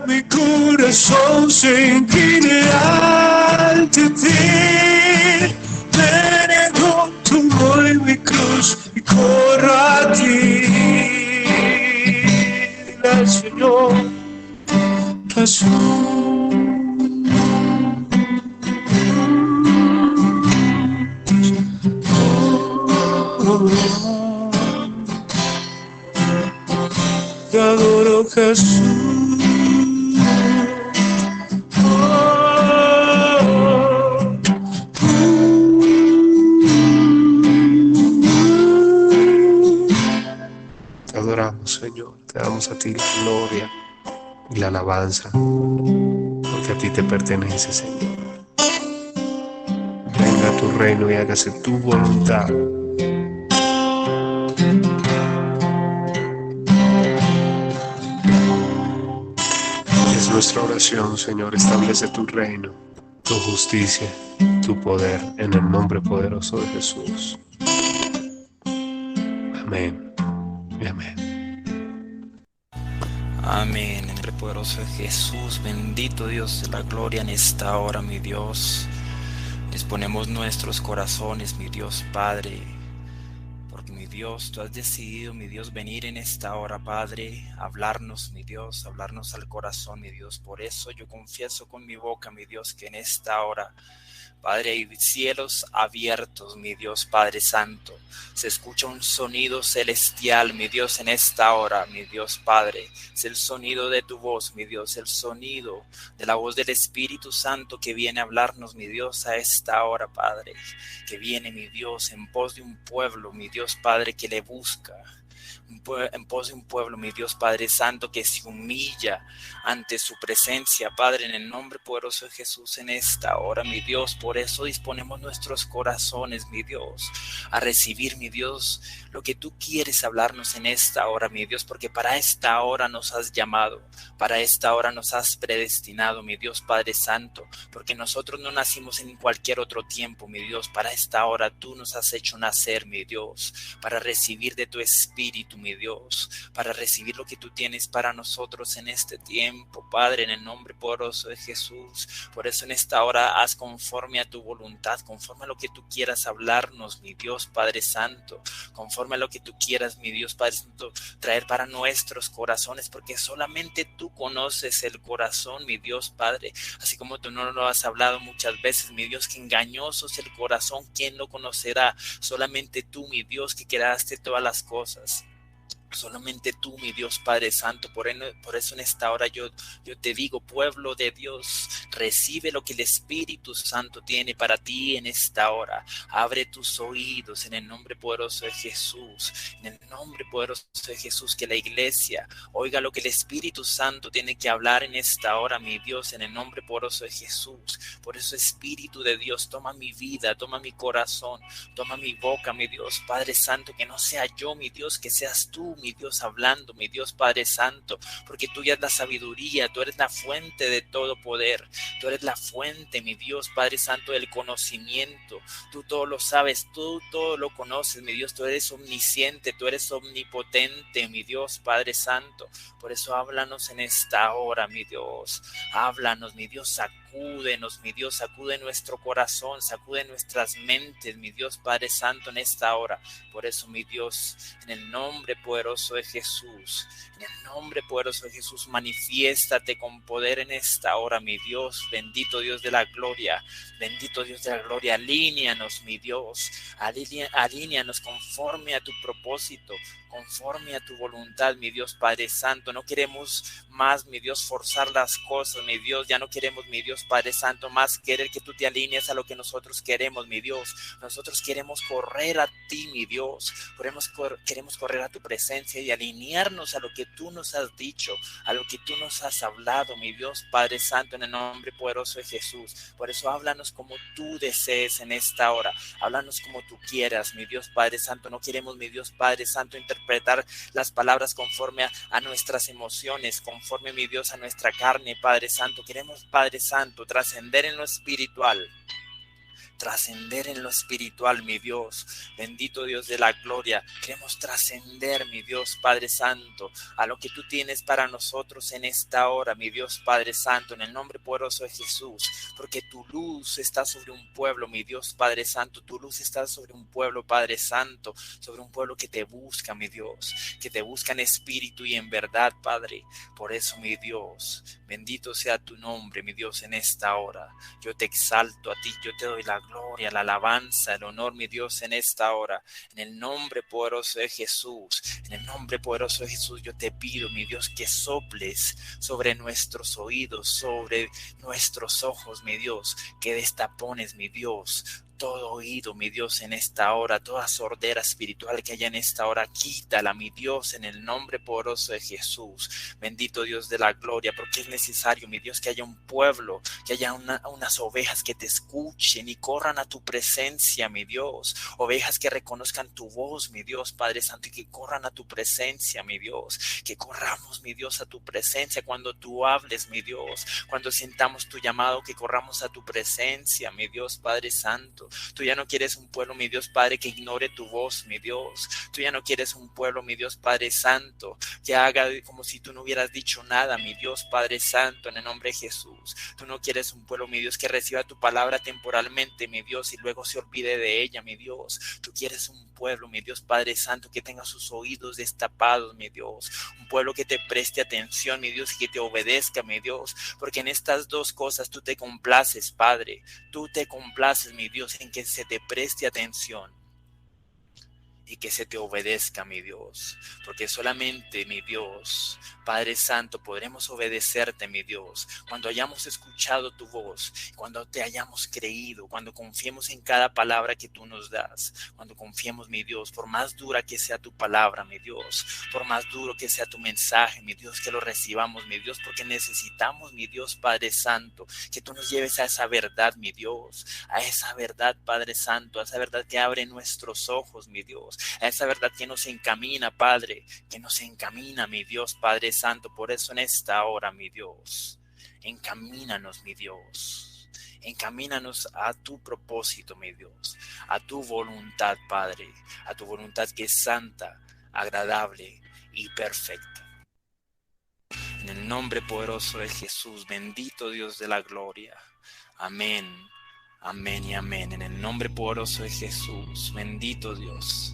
Mi corazón se inclina ante ti, ven con tu amor y mi cruz y corro a ti. Dile al Señor Jesús. Te adoro, Jesús. Te adoramos, Señor. Te damos a ti la gloria y la alabanza, porque a ti te pertenece, Señor. Venga tu reino y hágase tu voluntad. Es nuestra oración, Señor. Establece tu reino, tu justicia, tu poder, en el nombre poderoso de Jesús. Amén y amén. Amén. En el nombre poderoso de Jesús, bendito Dios de la gloria, en esta hora, mi Dios, disponemos nuestros corazones, mi Dios Padre, porque mi Dios, tú has decidido, mi Dios, venir en esta hora, Padre, hablarnos, mi Dios, hablarnos al corazón, mi Dios. Por eso yo confieso con mi boca, mi Dios, que en esta hora, Padre, hay cielos abiertos, mi Dios Padre Santo. Se escucha un sonido celestial, mi Dios, en esta hora, mi Dios Padre. Es el sonido de tu voz, mi Dios, el sonido de la voz del Espíritu Santo que viene a hablarnos, mi Dios, a esta hora, Padre. Que viene, mi Dios, en pos de un pueblo, mi Dios Padre, que le busca. En pos de un pueblo, mi Dios Padre Santo, que se humilla ante su presencia, Padre, en el nombre poderoso de Jesús, en esta hora, mi Dios. Por eso disponemos nuestros corazones, mi Dios, a recibir, mi Dios, lo que tú quieres hablarnos en esta hora, mi Dios, porque para esta hora nos has llamado, para esta hora nos has predestinado, mi Dios Padre Santo, porque nosotros no nacimos en cualquier otro tiempo, mi Dios. Para esta hora tú nos has hecho nacer, mi Dios, para recibir de tu Espíritu, mi Dios, para recibir lo que tú tienes para nosotros en este tiempo, Padre, en el nombre poderoso de Jesús. Por eso en esta hora haz conforme a tu voluntad, conforme a lo que tú quieras hablarnos, mi Dios Padre Santo, conforme a lo que tú quieras, mi Dios Padre Santo, traer para nuestros corazones, porque solamente tú conoces el corazón, mi Dios Padre, así como tú no lo has hablado muchas veces, mi Dios, que engañoso es el corazón, ¿quién lo conocerá? Solamente tú, mi Dios, que creaste todas las cosas. Solamente tú, mi Dios Padre Santo. Por eso en esta hora yo te digo, pueblo de Dios, recibe lo que el Espíritu Santo tiene para ti en esta hora. Abre tus oídos en el nombre poderoso de Jesús. En el nombre poderoso de Jesús, que la iglesia oiga lo que el Espíritu Santo tiene que hablar en esta hora, mi Dios, en el nombre poderoso de Jesús. Por eso, Espíritu de Dios, toma mi vida, toma mi corazón, toma mi boca, mi Dios Padre Santo, que no sea yo, mi Dios, que seas tú, mi Dios, hablando, mi Dios Padre Santo, porque tuya es la sabiduría, tú eres la fuente de todo poder, tú eres la fuente, mi Dios Padre Santo, del conocimiento. Tú todo lo sabes, tú todo lo conoces, mi Dios. Tú eres omnisciente, tú eres omnipotente, mi Dios Padre Santo. Por eso háblanos en esta hora, mi Dios. Háblanos, mi Dios, sacúdenos, mi Dios, sacude nuestro corazón, sacude nuestras mentes, mi Dios Padre Santo, en esta hora. Por eso, mi Dios, en el nombre poderoso de Jesús, en el nombre poderoso de Jesús, manifiéstate con poder en esta hora, mi Dios. Bendito Dios de la gloria, bendito Dios de la gloria. Alíneanos, mi Dios, alíneanos conforme a tu propósito, conforme a tu voluntad, mi Dios Padre Santo. No queremos más, mi Dios, forzar las cosas, mi Dios. Ya no queremos, mi Dios Padre Santo, más querer que tú te alinees a lo que nosotros queremos, mi Dios. Nosotros queremos correr a ti, mi Dios. Queremos correr a tu presencia y alinearnos a lo que tú nos has dicho, a lo que tú nos has hablado, mi Dios Padre Santo, en el nombre poderoso de Jesús. Por eso háblanos como tú desees en esta hora. Háblanos como tú quieras, mi Dios Padre Santo. No queremos, mi Dios Padre Santo, interpretar las palabras conforme a nuestras emociones, conforme, mi Dios, a nuestra carne, Padre Santo. Queremos, Padre Santo, trascender en lo espiritual, trascender en lo espiritual, mi Dios. Bendito Dios de la gloria. Queremos trascender, mi Dios Padre Santo, a lo que tú tienes para nosotros en esta hora, mi Dios Padre Santo, en el nombre poderoso de Jesús. Porque tu luz está sobre un pueblo, mi Dios Padre Santo. Tu luz está sobre un pueblo, Padre Santo, sobre un pueblo que te busca, mi Dios, que te busca en espíritu y en verdad, Padre. Por eso, mi Dios, bendito sea tu nombre, mi Dios, en esta hora. Yo te exalto a ti, yo te doy la gloria, la alabanza, el honor, mi Dios, en esta hora. En el nombre poderoso de Jesús, en el nombre poderoso de Jesús, yo te pido, mi Dios, que soples sobre nuestros oídos, sobre nuestros ojos, mi Dios, que destapones, mi Dios, todo oído, mi Dios, en esta hora, toda sordera espiritual que haya en esta hora, quítala, mi Dios, en el nombre poderoso de Jesús. Bendito Dios de la gloria, porque es necesario, mi Dios, que haya un pueblo, que haya unas ovejas que te escuchen y corran a tu presencia, mi Dios. Ovejas que reconozcan tu voz, mi Dios, Padre Santo, y que corran a tu presencia, mi Dios. Que corramos, mi Dios, a tu presencia cuando tú hables, mi Dios. Cuando sintamos tu llamado, que corramos a tu presencia, mi Dios, Padre Santo. Tú ya no quieres un pueblo, mi Dios Padre, que ignore tu voz, mi Dios. Tú ya no quieres un pueblo, mi Dios Padre Santo, que haga como si tú no hubieras dicho nada, mi Dios Padre Santo, en el nombre de Jesús. Tú no quieres un pueblo, mi Dios, que reciba tu palabra temporalmente, mi Dios, y luego se olvide de ella, mi Dios. Tú quieres un pueblo, mi Dios Padre Santo, que tenga sus oídos destapados, mi Dios. Un pueblo que te preste atención, mi Dios, y que te obedezca, mi Dios. Porque en estas dos cosas tú te complaces, Padre. Tú te complaces, mi Dios, en que se te preste atención y que se te obedezca, mi Dios, porque solamente, mi Dios, Padre Santo, podremos obedecerte, mi Dios, cuando hayamos escuchado tu voz, cuando te hayamos creído, cuando confiemos en cada palabra que tú nos das, cuando confiemos, mi Dios, por más dura que sea tu palabra, mi Dios, por más duro que sea tu mensaje, mi Dios, que lo recibamos, mi Dios, porque necesitamos, mi Dios, Padre Santo, que tú nos lleves a esa verdad, mi Dios, a esa verdad, Padre Santo, a esa verdad que abre nuestros ojos, mi Dios, a esa verdad que nos encamina, Padre, que nos encamina, mi Dios, Padre Santo. Por eso en esta hora, mi Dios, encamínanos, mi Dios, encamínanos a tu propósito, mi Dios, a tu voluntad, Padre, a tu voluntad que es santa, agradable y perfecta. En el nombre poderoso de Jesús, bendito Dios de la gloria. Amén, amén y amén. En el nombre poderoso de Jesús, bendito Dios.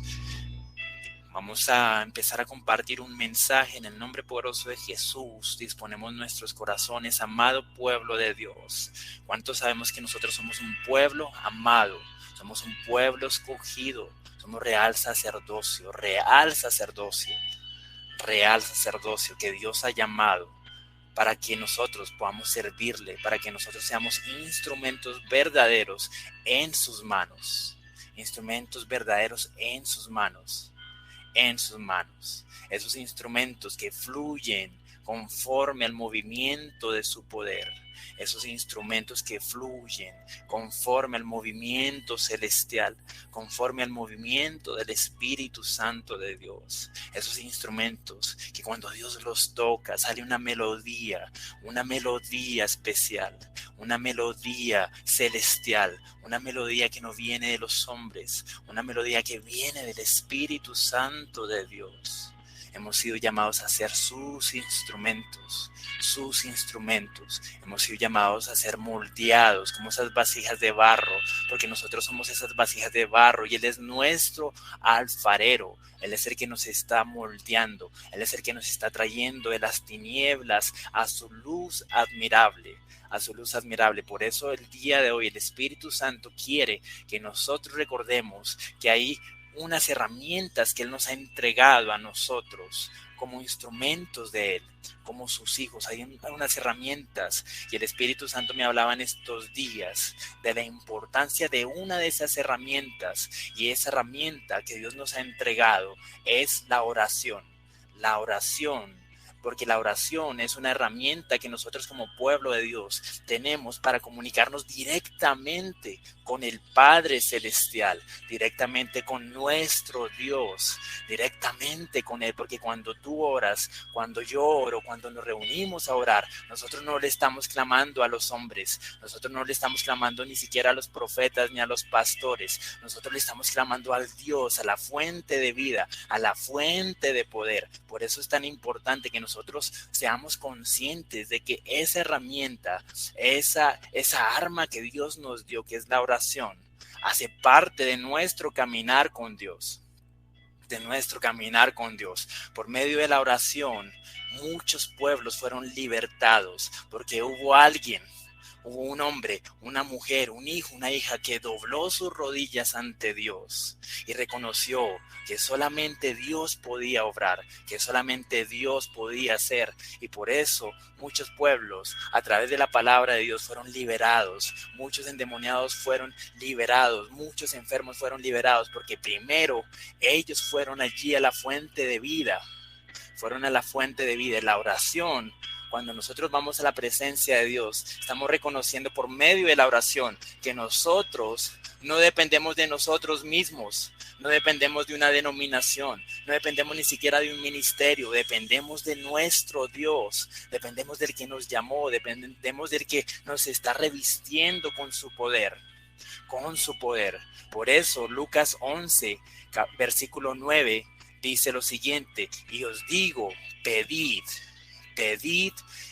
Vamos a empezar a compartir un mensaje en el nombre poderoso de Jesús. Disponemos nuestros corazones, amado pueblo de Dios. ¿Cuántos sabemos que nosotros somos un pueblo amado? Somos un pueblo escogido. Somos real sacerdocio, real sacerdocio, real sacerdocio que Dios ha llamado para que nosotros podamos servirle, para que nosotros seamos instrumentos verdaderos en sus manos. Instrumentos verdaderos en sus manos. En sus manos, esos instrumentos que fluyen conforme al movimiento de su poder, esos instrumentos que fluyen conforme al movimiento celestial, conforme al movimiento del Espíritu Santo de Dios, esos instrumentos que cuando Dios los toca sale una melodía especial, una melodía celestial, una melodía que no viene de los hombres, una melodía que viene del Espíritu Santo de Dios. Hemos sido llamados a ser sus instrumentos. Hemos sido llamados a ser moldeados como esas vasijas de barro, porque nosotros somos esas vasijas de barro y Él es nuestro alfarero. Él es el que nos está moldeando. Él es el que nos está trayendo de las tinieblas a su luz admirable. A su luz admirable. Por eso el día de hoy el Espíritu Santo quiere que nosotros recordemos que hay unas herramientas que Él nos ha entregado a nosotros como instrumentos de Él, como sus hijos. Hay unas herramientas y el Espíritu Santo me hablaba en estos días de la importancia de una de esas herramientas, y esa herramienta que Dios nos ha entregado es la oración. La oración porque la oración es una herramienta que nosotros como pueblo de Dios tenemos para comunicarnos directamente con el Padre Celestial, directamente con nuestro Dios, directamente con Él, porque cuando tú oras, cuando yo oro, cuando nos reunimos a orar, nosotros no le estamos clamando a los hombres, nosotros no le estamos clamando ni siquiera a los profetas ni a los pastores, nosotros le estamos clamando al Dios, a la fuente de vida, a la fuente de poder. Por eso es tan importante que nosotros seamos conscientes de que esa herramienta, esa arma que Dios nos dio, que es la oración, hace parte de nuestro caminar con Dios. De nuestro caminar con Dios. Por medio de la oración, muchos pueblos fueron libertados porque hubo un hombre, una mujer, un hijo, una hija que dobló sus rodillas ante Dios y reconoció que solamente Dios podía obrar, que solamente Dios podía hacer, y por eso muchos pueblos a través de la palabra de Dios fueron liberados, muchos endemoniados fueron liberados, muchos enfermos fueron liberados, porque primero ellos fueron allí a la fuente de vida, la oración. Cuando nosotros vamos a la presencia de Dios, estamos reconociendo por medio de la oración que nosotros no dependemos de nosotros mismos, no dependemos de una denominación, no dependemos ni siquiera de un ministerio, dependemos de nuestro Dios, dependemos del que nos llamó, dependemos del que nos está revistiendo con su poder. Por eso Lucas 11, versículo 9, dice lo siguiente: y os digo, pedid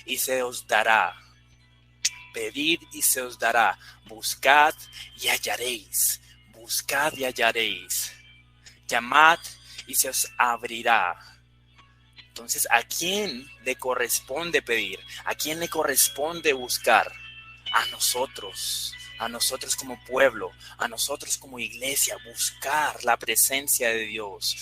y se os dará. Pedid y se os dará. Buscad y hallaréis. Buscad y hallaréis. Llamad y se os abrirá. Entonces, ¿a quién le corresponde pedir? ¿A quién le corresponde buscar? A nosotros como pueblo, a nosotros como iglesia, buscar la presencia de Dios,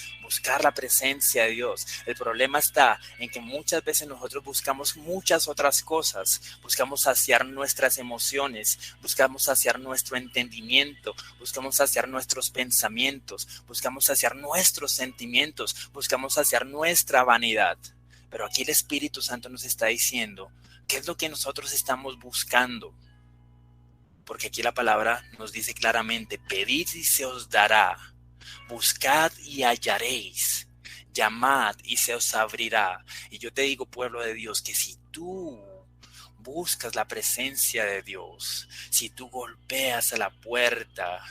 El problema está en que muchas veces nosotros buscamos muchas otras cosas, buscamos saciar nuestras emociones, buscamos saciar nuestro entendimiento, buscamos saciar nuestros pensamientos, buscamos saciar nuestros sentimientos, buscamos saciar nuestra vanidad. Pero aquí el Espíritu Santo nos está diciendo, ¿qué es lo que nosotros estamos buscando? Porque aquí la palabra nos dice claramente: pedid y se os dará, buscad y hallaréis, llamad y se os abrirá. Y yo te digo, pueblo de Dios, que si tú buscas la presencia de Dios, si tú golpeas a la puerta,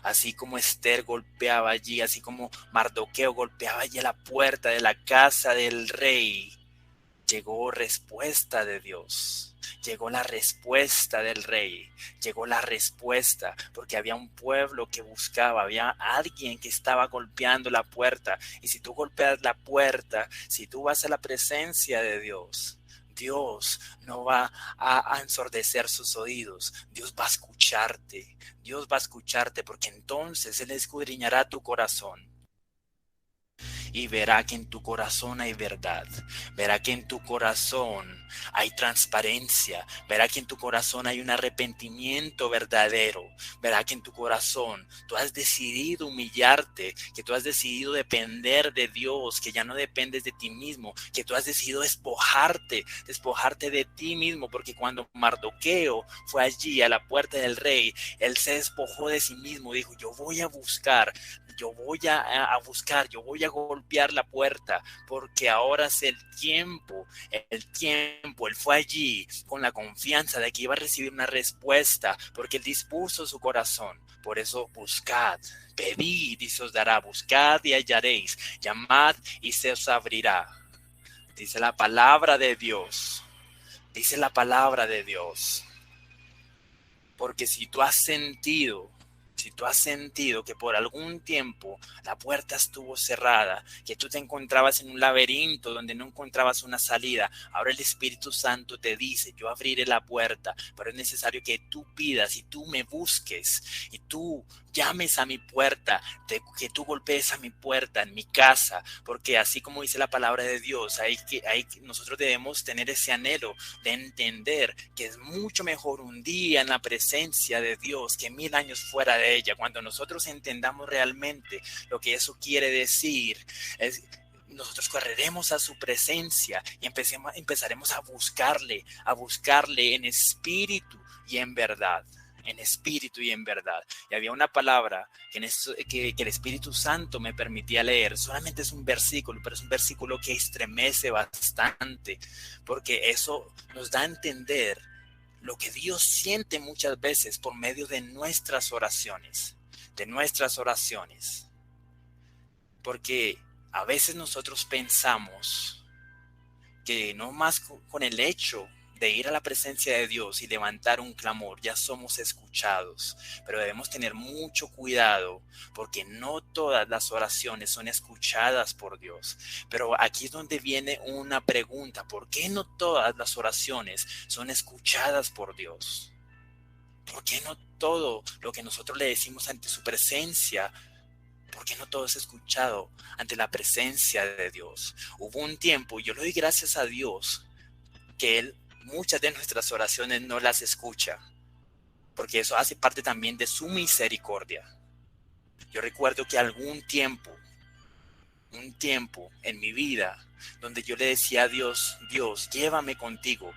así como Esther golpeaba allí, así como Mardoqueo golpeaba allí a la puerta de la casa del rey, llegó respuesta de Dios. Llegó la respuesta del rey, llegó la respuesta, porque había un pueblo que buscaba, había alguien que estaba golpeando la puerta. Y si tú golpeas la puerta, si tú vas a la presencia de Dios, Dios no va a ensordecer sus oídos, Dios va a escucharte, porque entonces Él escudriñará tu corazón. Y verá que en tu corazón hay verdad, verá que en tu corazón hay transparencia, verá que en tu corazón hay un arrepentimiento verdadero, verá que en tu corazón tú has decidido humillarte, que tú has decidido depender de Dios, que ya no dependes de ti mismo, que tú has decidido despojarte de ti mismo, porque cuando Mardoqueo fue allí a la puerta del rey, él se despojó de sí mismo, dijo: yo voy a buscar, yo voy a golpear la puerta, porque ahora es el tiempo. Él fue allí con la confianza de que iba a recibir una respuesta, porque él dispuso su corazón. Por eso buscad, pedid y se os dará, buscad y hallaréis, llamad y se os abrirá. Dice la palabra de Dios. Porque si tú has sentido que por algún tiempo la puerta estuvo cerrada, que tú te encontrabas en un laberinto donde no encontrabas una salida, ahora el Espíritu Santo te dice: yo abriré la puerta, pero es necesario que tú pidas y tú me busques y tú llames a mi puerta, que tú golpees a mi puerta en mi casa, porque así como dice la palabra de Dios, nosotros debemos tener ese anhelo de entender que es mucho mejor un día en la presencia de Dios que 1000 años fuera de ella. Cuando nosotros entendamos realmente lo que eso quiere decir, nosotros correremos a su presencia y empezaremos a buscarle en espíritu y en verdad. En espíritu y en verdad. Y había una palabra que el Espíritu Santo me permitía leer. Solamente es un versículo, pero es un versículo que estremece bastante, porque eso nos da a entender lo que Dios siente muchas veces por medio de nuestras oraciones. Porque a veces nosotros pensamos que no más con el hecho de ir a la presencia de Dios y levantar un clamor, ya somos escuchados. Pero debemos tener mucho cuidado, porque no todas las oraciones son escuchadas por Dios. Pero aquí es donde viene una pregunta: ¿por qué no todas las oraciones son escuchadas por Dios? ¿Por qué no todo lo que nosotros le decimos ante su presencia, por qué no todo es escuchado ante la presencia de Dios? Hubo un tiempo, y yo le doy gracias a Dios, que Él muchas de nuestras oraciones no las escucha, porque eso hace parte también de su misericordia. Yo recuerdo que un tiempo en mi vida, donde yo le decía a Dios: Dios, llévame contigo,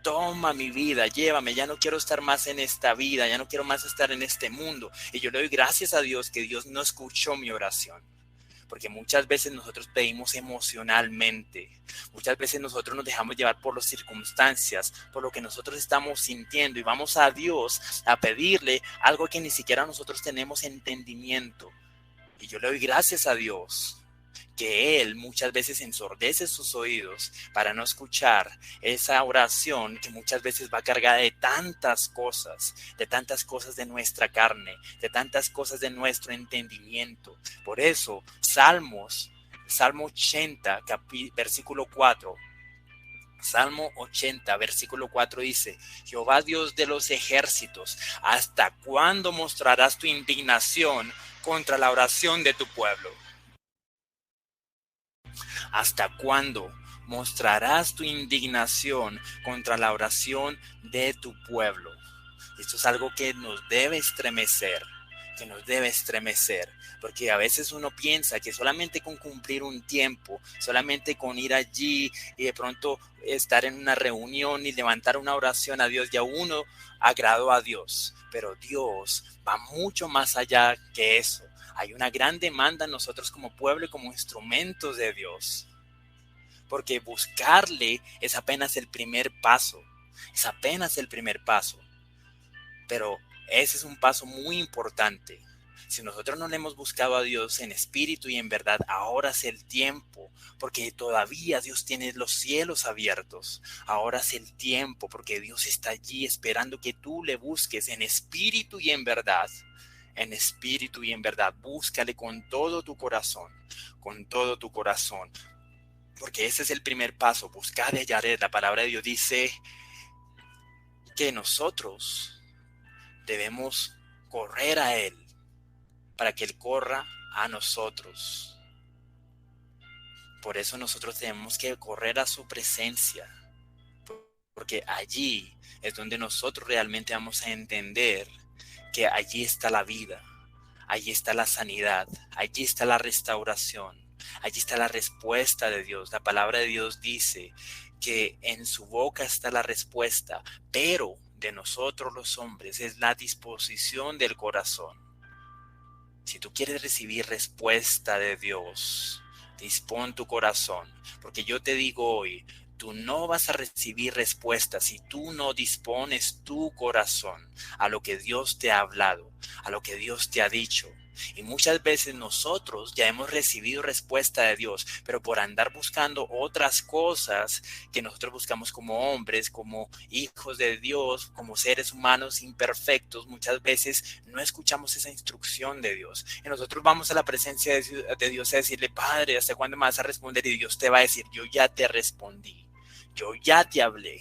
toma mi vida, llévame, ya no quiero estar más en esta vida, ya no quiero más estar en este mundo. Y yo le doy gracias a Dios que Dios no escuchó mi oración. Porque muchas veces nosotros pedimos emocionalmente, muchas veces nosotros nos dejamos llevar por las circunstancias, por lo que nosotros estamos sintiendo, y vamos a Dios a pedirle algo que ni siquiera nosotros tenemos entendimiento. Y yo le doy gracias a Dios que Él muchas veces ensordece sus oídos para no escuchar esa oración que muchas veces va cargada de tantas cosas de nuestra carne, de tantas cosas de nuestro entendimiento. Por eso, Salmo 80, versículo 4. Salmo 80, versículo 4 dice: Jehová Dios de los ejércitos, ¿hasta cuándo mostrarás tu indignación contra la oración de tu pueblo? ¿Hasta cuándo mostrarás tu indignación contra la oración de tu pueblo? Esto es algo que nos debe estremecer, porque a veces uno piensa que solamente con cumplir un tiempo, solamente con ir allí y de pronto estar en una reunión y levantar una oración a Dios, ya uno agradó a Dios. Pero Dios va mucho más allá que eso. Hay una gran demanda en nosotros como pueblo y como instrumentos de Dios, porque buscarle es apenas el primer paso, pero ese es un paso muy importante. Si nosotros no le hemos buscado a Dios en espíritu y en verdad, ahora es el tiempo, porque todavía Dios tiene los cielos abiertos. Ahora es el tiempo, porque Dios está allí esperando que tú le busques en espíritu y en verdad. En espíritu y en verdad, búscale con todo tu corazón, porque ese es el primer paso: buscar y hallar. La palabra de Dios dice que nosotros debemos correr a Él para que Él corra a nosotros. Por eso nosotros tenemos que correr a su presencia, porque allí es donde nosotros realmente vamos a entender que allí está la vida, allí está la sanidad, allí está la restauración, allí está la respuesta de Dios. La palabra de Dios dice que en su boca está la respuesta, pero de nosotros los hombres es la disposición del corazón. Si tú quieres recibir respuesta de Dios, dispón tu corazón, porque yo te digo hoy, tú no vas a recibir respuesta si tú no dispones tu corazón a lo que Dios te ha hablado, a lo que Dios te ha dicho. Y muchas veces nosotros ya hemos recibido respuesta de Dios, pero por andar buscando otras cosas que nosotros buscamos como hombres, como hijos de Dios, como seres humanos imperfectos, muchas veces no escuchamos esa instrucción de Dios. Y nosotros vamos a la presencia de Dios a decirle: Padre, ¿hasta cuándo me vas a responder? Y Dios te va a decir: yo ya te respondí, yo ya te hablé.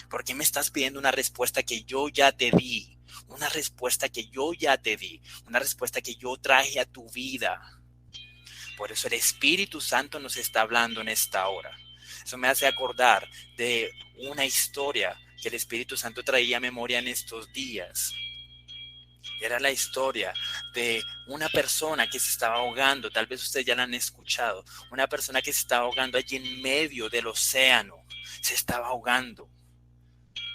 ¿Por qué me estás pidiendo una respuesta que yo ya te di? Una respuesta que yo ya te di, una respuesta que yo traje a tu vida. Por eso el Espíritu Santo nos está hablando en esta hora. Eso me hace acordar de una historia que el Espíritu Santo traía a memoria en estos días. Era la historia de una persona que se estaba ahogando. Tal vez ustedes ya la han escuchado. Una persona que se estaba ahogando allí en medio del océano. Se estaba ahogando.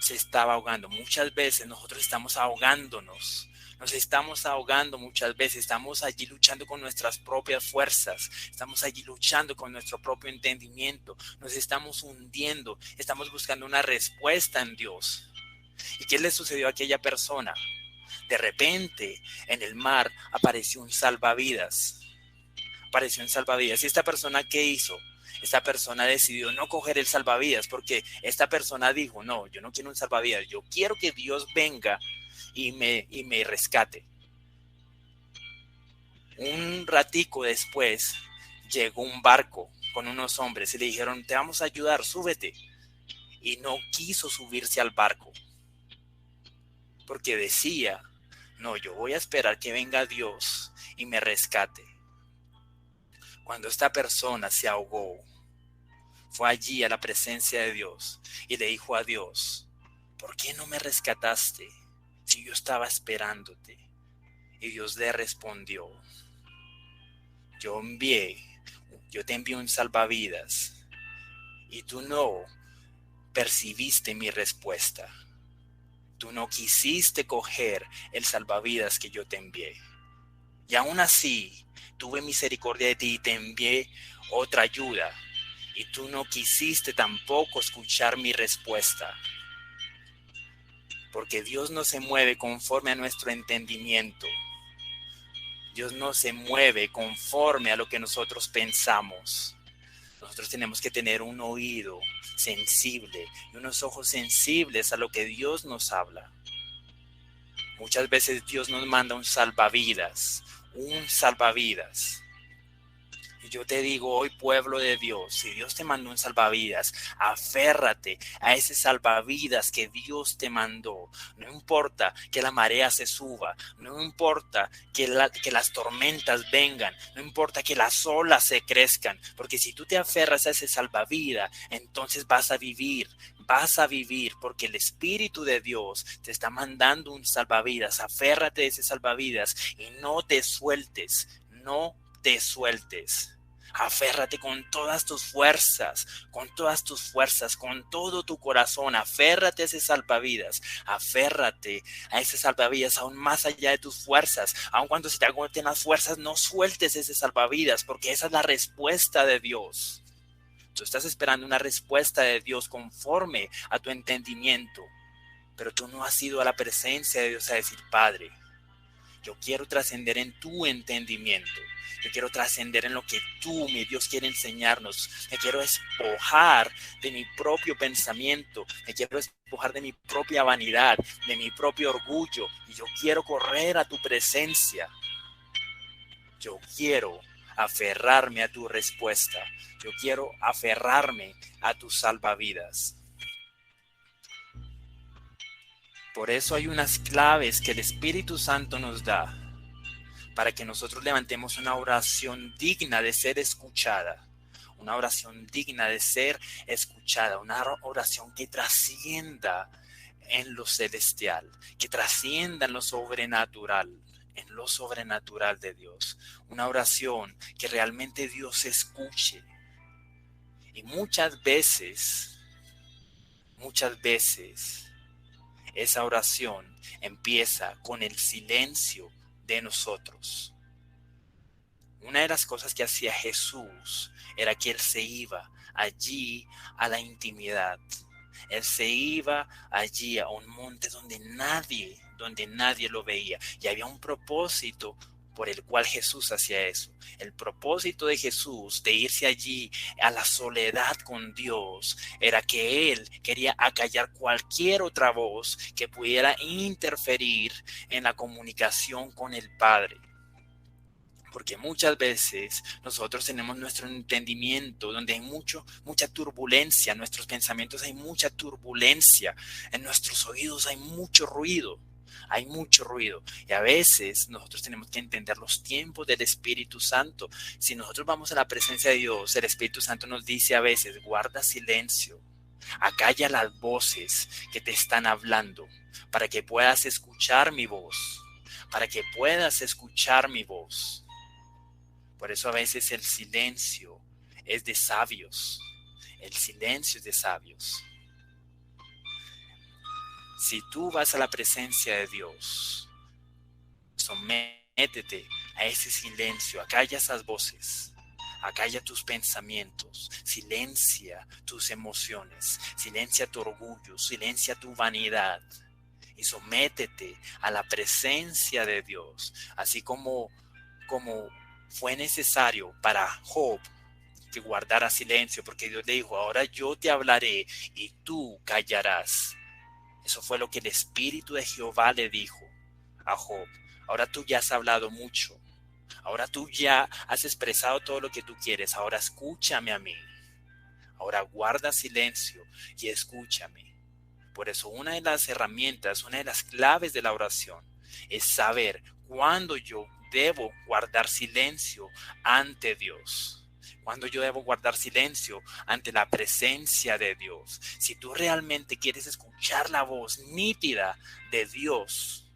Se estaba ahogando. Muchas veces nosotros estamos ahogándonos. Nos estamos ahogando muchas veces. Estamos allí luchando con nuestras propias fuerzas. Estamos allí luchando con nuestro propio entendimiento. Nos estamos hundiendo. Estamos buscando una respuesta en Dios. ¿Y qué le sucedió a aquella persona? De repente, en el mar apareció un salvavidas. Apareció un salvavidas. ¿Y esta persona qué hizo? Esta persona decidió no coger el salvavidas porque esta persona dijo, no, yo no quiero un salvavidas. Yo quiero que Dios venga y me rescate. Un ratico después llegó un barco con unos hombres y le dijeron, te vamos a ayudar, súbete. Y no quiso subirse al barco porque decía, no, yo voy a esperar que venga Dios y me rescate. Cuando esta persona se ahogó, fue allí a la presencia de Dios y le dijo a Dios, ¿por qué no me rescataste si yo estaba esperándote? Y Dios le respondió, yo te envié un salvavidas y tú no percibiste mi respuesta. Tú no quisiste coger el salvavidas que yo te envié. Y aún así, tuve misericordia de ti y te envié otra ayuda. Y tú no quisiste tampoco escuchar mi respuesta. Porque Dios no se mueve conforme a nuestro entendimiento. Dios no se mueve conforme a lo que nosotros pensamos. Nosotros tenemos que tener un oído sensible y unos ojos sensibles a lo que Dios nos habla. Muchas veces Dios nos manda un salvavidas. Y yo te digo hoy, pueblo de Dios, si Dios te mandó un salvavidas, aférrate a ese salvavidas que Dios te mandó. No importa que la marea se suba, no importa que las tormentas vengan, no importa que las olas se crezcan, porque si tú te aferras a ese salvavidas, entonces vas a vivir porque el Espíritu de Dios te está mandando un salvavidas. Aférrate a ese salvavidas y no te sueltes. Aférrate con todas tus fuerzas, con todo tu corazón. Aférrate a ese salvavidas. Aférrate a ese salvavidas aún más allá de tus fuerzas. Aun cuando se te agoten las fuerzas, no sueltes ese salvavidas, porque esa es la respuesta de Dios. Tú estás esperando una respuesta de Dios conforme a tu entendimiento, pero tú no has ido a la presencia de Dios a decir, Padre, yo quiero trascender en tu entendimiento. Yo quiero trascender en lo que tú, mi Dios, quiere enseñarnos. Me quiero despojar de mi propio pensamiento. Me quiero despojar de mi propia vanidad, de mi propio orgullo. Y yo quiero correr a tu presencia. Yo quiero aferrarme a tu respuesta. Yo quiero aferrarme a tus salvavidas. Por eso hay unas claves que el Espíritu Santo nos da para que nosotros levantemos una oración digna de ser escuchada. Una oración digna de ser escuchada. Una oración que trascienda en lo celestial, que trascienda en lo sobrenatural de Dios. Una oración que realmente Dios escuche. Y muchas veces, esa oración empieza con el silencio de nosotros. Una de las cosas que hacía Jesús era que Él se iba allí a la intimidad. Él se iba allí a un monte donde nadie lo veía. Y había un propósito por el cual Jesús hacía eso. El propósito de Jesús de irse allí a la soledad con Dios era que Él quería acallar cualquier otra voz que pudiera interferir en la comunicación con el Padre. Porque muchas veces nosotros tenemos nuestro entendimiento donde hay mucha turbulencia, en nuestros pensamientos hay mucha turbulencia, en nuestros oídos hay mucho ruido. Y a veces nosotros tenemos que entender los tiempos del Espíritu Santo. Si nosotros vamos a la presencia de Dios, el Espíritu Santo nos dice a veces, guarda silencio, acalla las voces que te están hablando para que puedas escuchar mi voz, para que puedas escuchar mi voz. Por eso a veces el silencio es de sabios. El silencio es de sabios. Si tú vas a la presencia de Dios, sométete a ese silencio, acalla esas voces, acalla tus pensamientos, silencia tus emociones, silencia tu orgullo, silencia tu vanidad y sométete a la presencia de Dios, así como fue necesario para Job que guardara silencio, porque Dios le dijo, ahora yo te hablaré y tú callarás. Eso fue lo que el Espíritu de Jehová le dijo a Job. Ahora tú ya has hablado mucho. Ahora tú ya has expresado todo lo que tú quieres. Ahora escúchame a mí. Ahora guarda silencio y escúchame. Por eso una de las herramientas, una de las claves de la oración es saber cuándo yo debo guardar silencio ante Dios. Cuando yo debo guardar silencio ante la presencia de Dios. Si tú realmente quieres escuchar la voz nítida de Dios,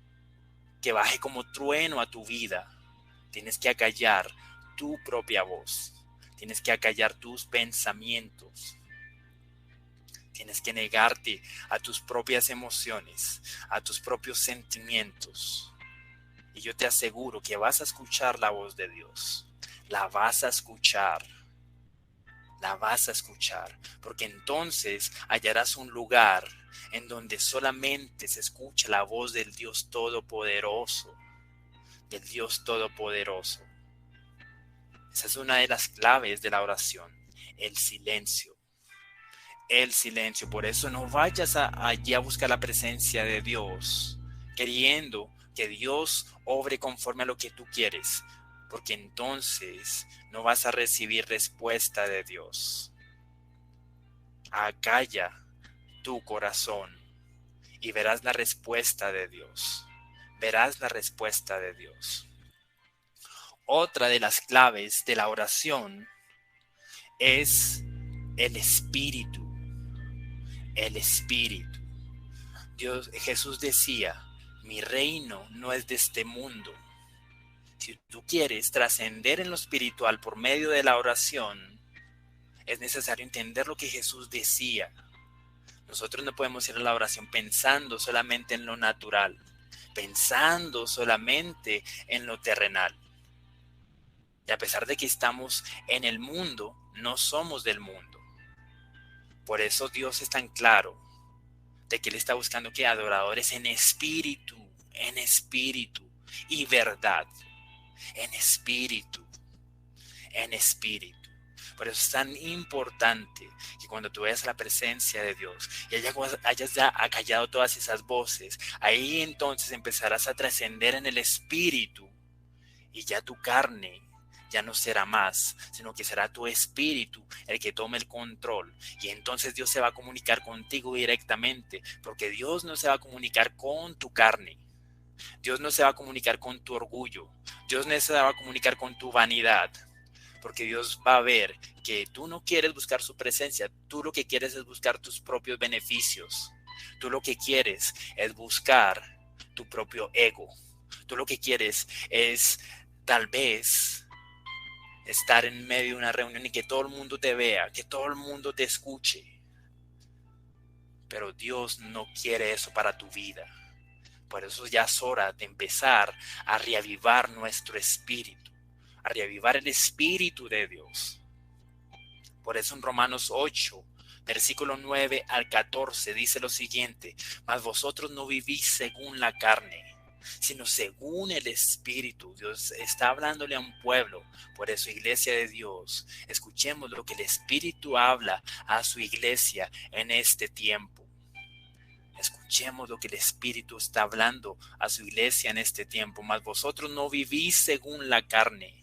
que baje como trueno a tu vida, tienes que acallar tu propia voz. Tienes que acallar tus pensamientos. Tienes que negarte a tus propias emociones, a tus propios sentimientos. Y yo te aseguro que vas a escuchar la voz de Dios. La vas a escuchar. La vas a escuchar. Porque entonces hallarás un lugar en donde solamente se escucha la voz del Dios Todopoderoso. Del Dios Todopoderoso. Esa es una de las claves de la oración. El silencio. El silencio. Por eso no vayas allí a buscar la presencia de Dios, queriendo que Dios obre conforme a lo que tú quieres, porque entonces no vas a recibir respuesta de Dios. Acalla tu corazón y verás la respuesta de Dios. Verás la respuesta de Dios. Otra de las claves de la oración es el Espíritu. El Espíritu. Jesús decía, mi reino no es de este mundo. Si tú quieres trascender en lo espiritual por medio de la oración, es necesario entender lo que Jesús decía. Nosotros no podemos ir a la oración pensando solamente en lo natural, pensando solamente en lo terrenal. Y a pesar de que estamos en el mundo, no somos del mundo. Por eso Dios es tan claro de que Él está buscando que adoradores en espíritu y verdad. En espíritu. Por eso es tan importante que cuando tú vayas a la presencia de Dios y hayas ya acallado todas esas voces, ahí entonces empezarás a trascender en el espíritu y ya tu carne ya no será más, sino que será tu espíritu el que tome el control. Y entonces Dios se va a comunicar contigo directamente, porque Dios no se va a comunicar con tu carne. Dios no se va a comunicar con tu orgullo. Dios no se va a comunicar con tu vanidad. Porque Dios va a ver que tú no quieres buscar su presencia. Tú lo que quieres es buscar tus propios beneficios. Tú lo que quieres es buscar tu propio ego. Tú lo que quieres es tal vez estar en medio de una reunión y que todo el mundo te vea, que todo el mundo te escuche. Pero Dios no quiere eso para tu vida. Por eso ya es hora de empezar a reavivar nuestro espíritu, a reavivar el espíritu de Dios. Por eso en Romanos 8, versículo 9 al 14 dice lo siguiente: mas vosotros no vivís según la carne, sino según el Espíritu. Dios está hablándole a un pueblo. Por eso, iglesia de Dios, escuchemos lo que el Espíritu habla a su iglesia en este tiempo. Escuchemos lo que el Espíritu está hablando a su iglesia en este tiempo. Mas vosotros no vivís según la carne,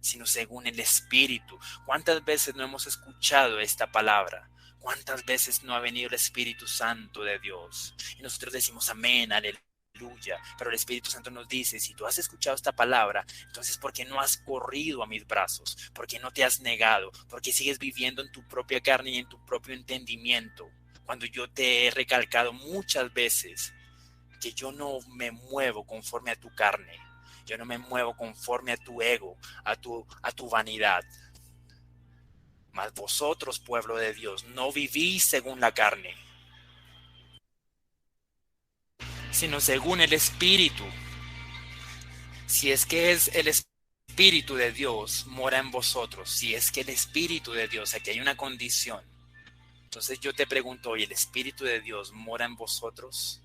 sino según el Espíritu. ¿Cuántas veces no hemos escuchado esta palabra? ¿Cuántas veces no ha venido el Espíritu Santo de Dios? Y nosotros decimos amén, aleluya. Pero el Espíritu Santo nos dice, si tú has escuchado esta palabra, entonces ¿por qué no has corrido a mis brazos? ¿Por qué no te has negado? ¿Por qué sigues viviendo en tu propia carne y en tu propio entendimiento? Cuando yo te he recalcado muchas veces porque yo no me muevo conforme a tu carne. Yo no me muevo conforme a tu ego, a tu vanidad. Mas vosotros, pueblo de Dios, no vivís según la carne, sino según el Espíritu. Si es que es el Espíritu de Dios mora en vosotros, si es que el Espíritu de Dios, aquí hay una condición. Entonces yo te pregunto hoy, ¿el Espíritu de Dios mora en vosotros?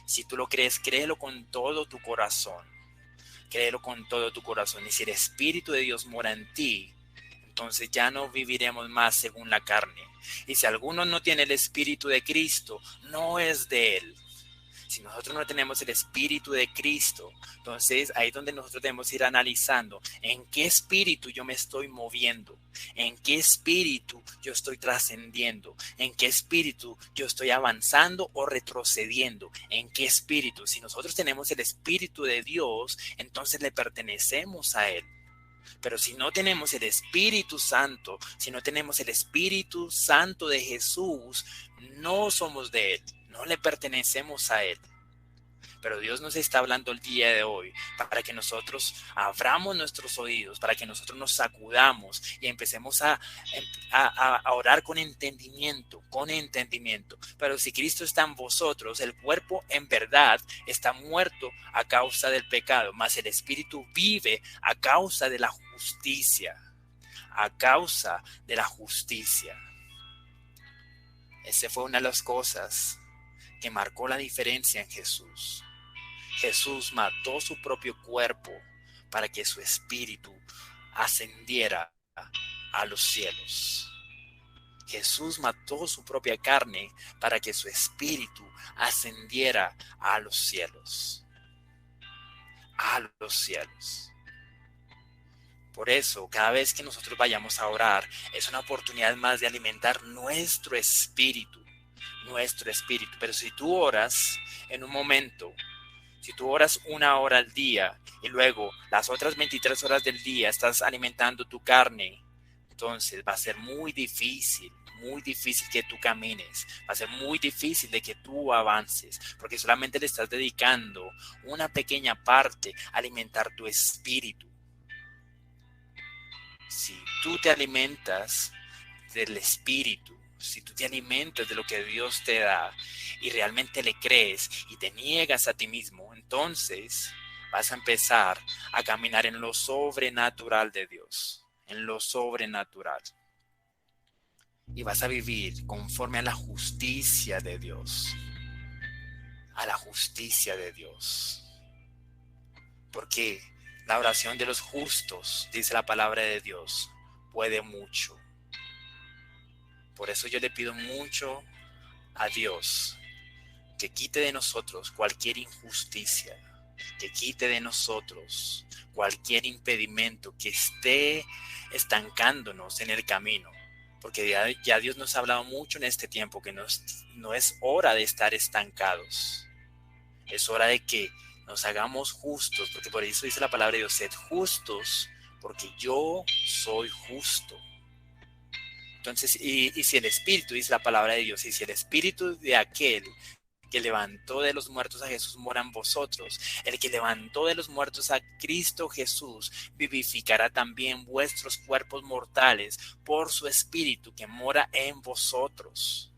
Si tú lo crees, créelo con todo tu corazón. Créelo con todo tu corazón. Y si el Espíritu de Dios mora en ti, entonces ya no viviremos más según la carne. Y si alguno no tiene el Espíritu de Cristo, no es de él. Si nosotros no tenemos el Espíritu de Cristo, entonces ahí es donde nosotros debemos ir analizando en qué espíritu yo me estoy moviendo, en qué espíritu yo estoy trascendiendo, en qué espíritu yo estoy avanzando o retrocediendo, en qué espíritu. Si nosotros tenemos el Espíritu de Dios, entonces le pertenecemos a Él. Pero si no tenemos el Espíritu Santo, si no tenemos el Espíritu Santo de Jesús, no somos de Él, no le pertenecemos a Él. Pero Dios nos está hablando el día de hoy para que nosotros abramos nuestros oídos, para que nosotros nos sacudamos y empecemos a orar con entendimiento, con entendimiento. Pero si Cristo está en vosotros, el cuerpo en verdad está muerto a causa del pecado, mas el Espíritu vive a causa de la justicia, a causa de la justicia. Esa fue una de las cosas que marcó la diferencia en Jesús. Jesús mató su propio cuerpo para que su espíritu ascendiera a los cielos. Jesús mató su propia carne para que su espíritu ascendiera a los cielos. A los cielos. Por eso, cada vez que nosotros vayamos a orar, es una oportunidad más de alimentar nuestro espíritu. Nuestro espíritu. Pero si tú oras en un momento, si tú oras 1 hora al día y luego las otras 23 horas del día estás alimentando tu carne, entonces va a ser muy difícil que tú camines, va a ser muy difícil de que tú avances, porque solamente le estás dedicando una pequeña parte a alimentar tu espíritu. Si tú te alimentas del espíritu, si tú te alimentas de lo que Dios te da y realmente le crees y te niegas a ti mismo, entonces vas a empezar a caminar en lo sobrenatural de Dios, en lo sobrenatural. Y vas a vivir conforme a la justicia de Dios, a la justicia de Dios. Porque la oración de los justos, dice la palabra de Dios, puede mucho. Por eso yo le pido mucho a Dios que quite de nosotros cualquier injusticia, que quite de nosotros cualquier impedimento que esté estancándonos en el camino. Porque ya Dios nos ha hablado mucho en este tiempo que no es hora de estar estancados. Es hora de que nos hagamos justos, porque por eso dice la palabra de Dios, sed justos, porque yo soy justo. Entonces, y si el Espíritu, dice la palabra de Dios, y si el Espíritu de aquel que levantó de los muertos a Jesús mora en vosotros, el que levantó de los muertos a Cristo Jesús vivificará también vuestros cuerpos mortales por su Espíritu que mora en vosotros,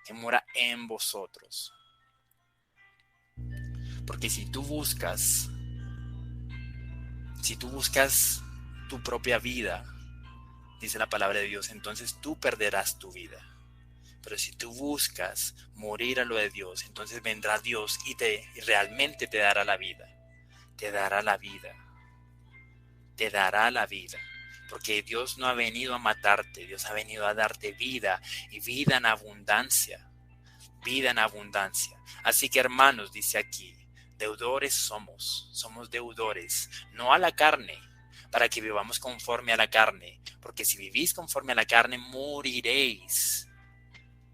que mora en vosotros. Porque si tú buscas tu propia vida, dice la palabra de Dios, entonces tú perderás tu vida. Pero si tú buscas morir a lo de Dios, entonces vendrá Dios y realmente te dará la vida. Te dará la vida. Te dará la vida. Porque Dios no ha venido a matarte, Dios ha venido a darte vida y vida en abundancia. Vida en abundancia. Así que hermanos, dice aquí, deudores somos deudores, no a la carne, para que vivamos conforme a la carne, porque si vivís conforme a la carne, moriréis.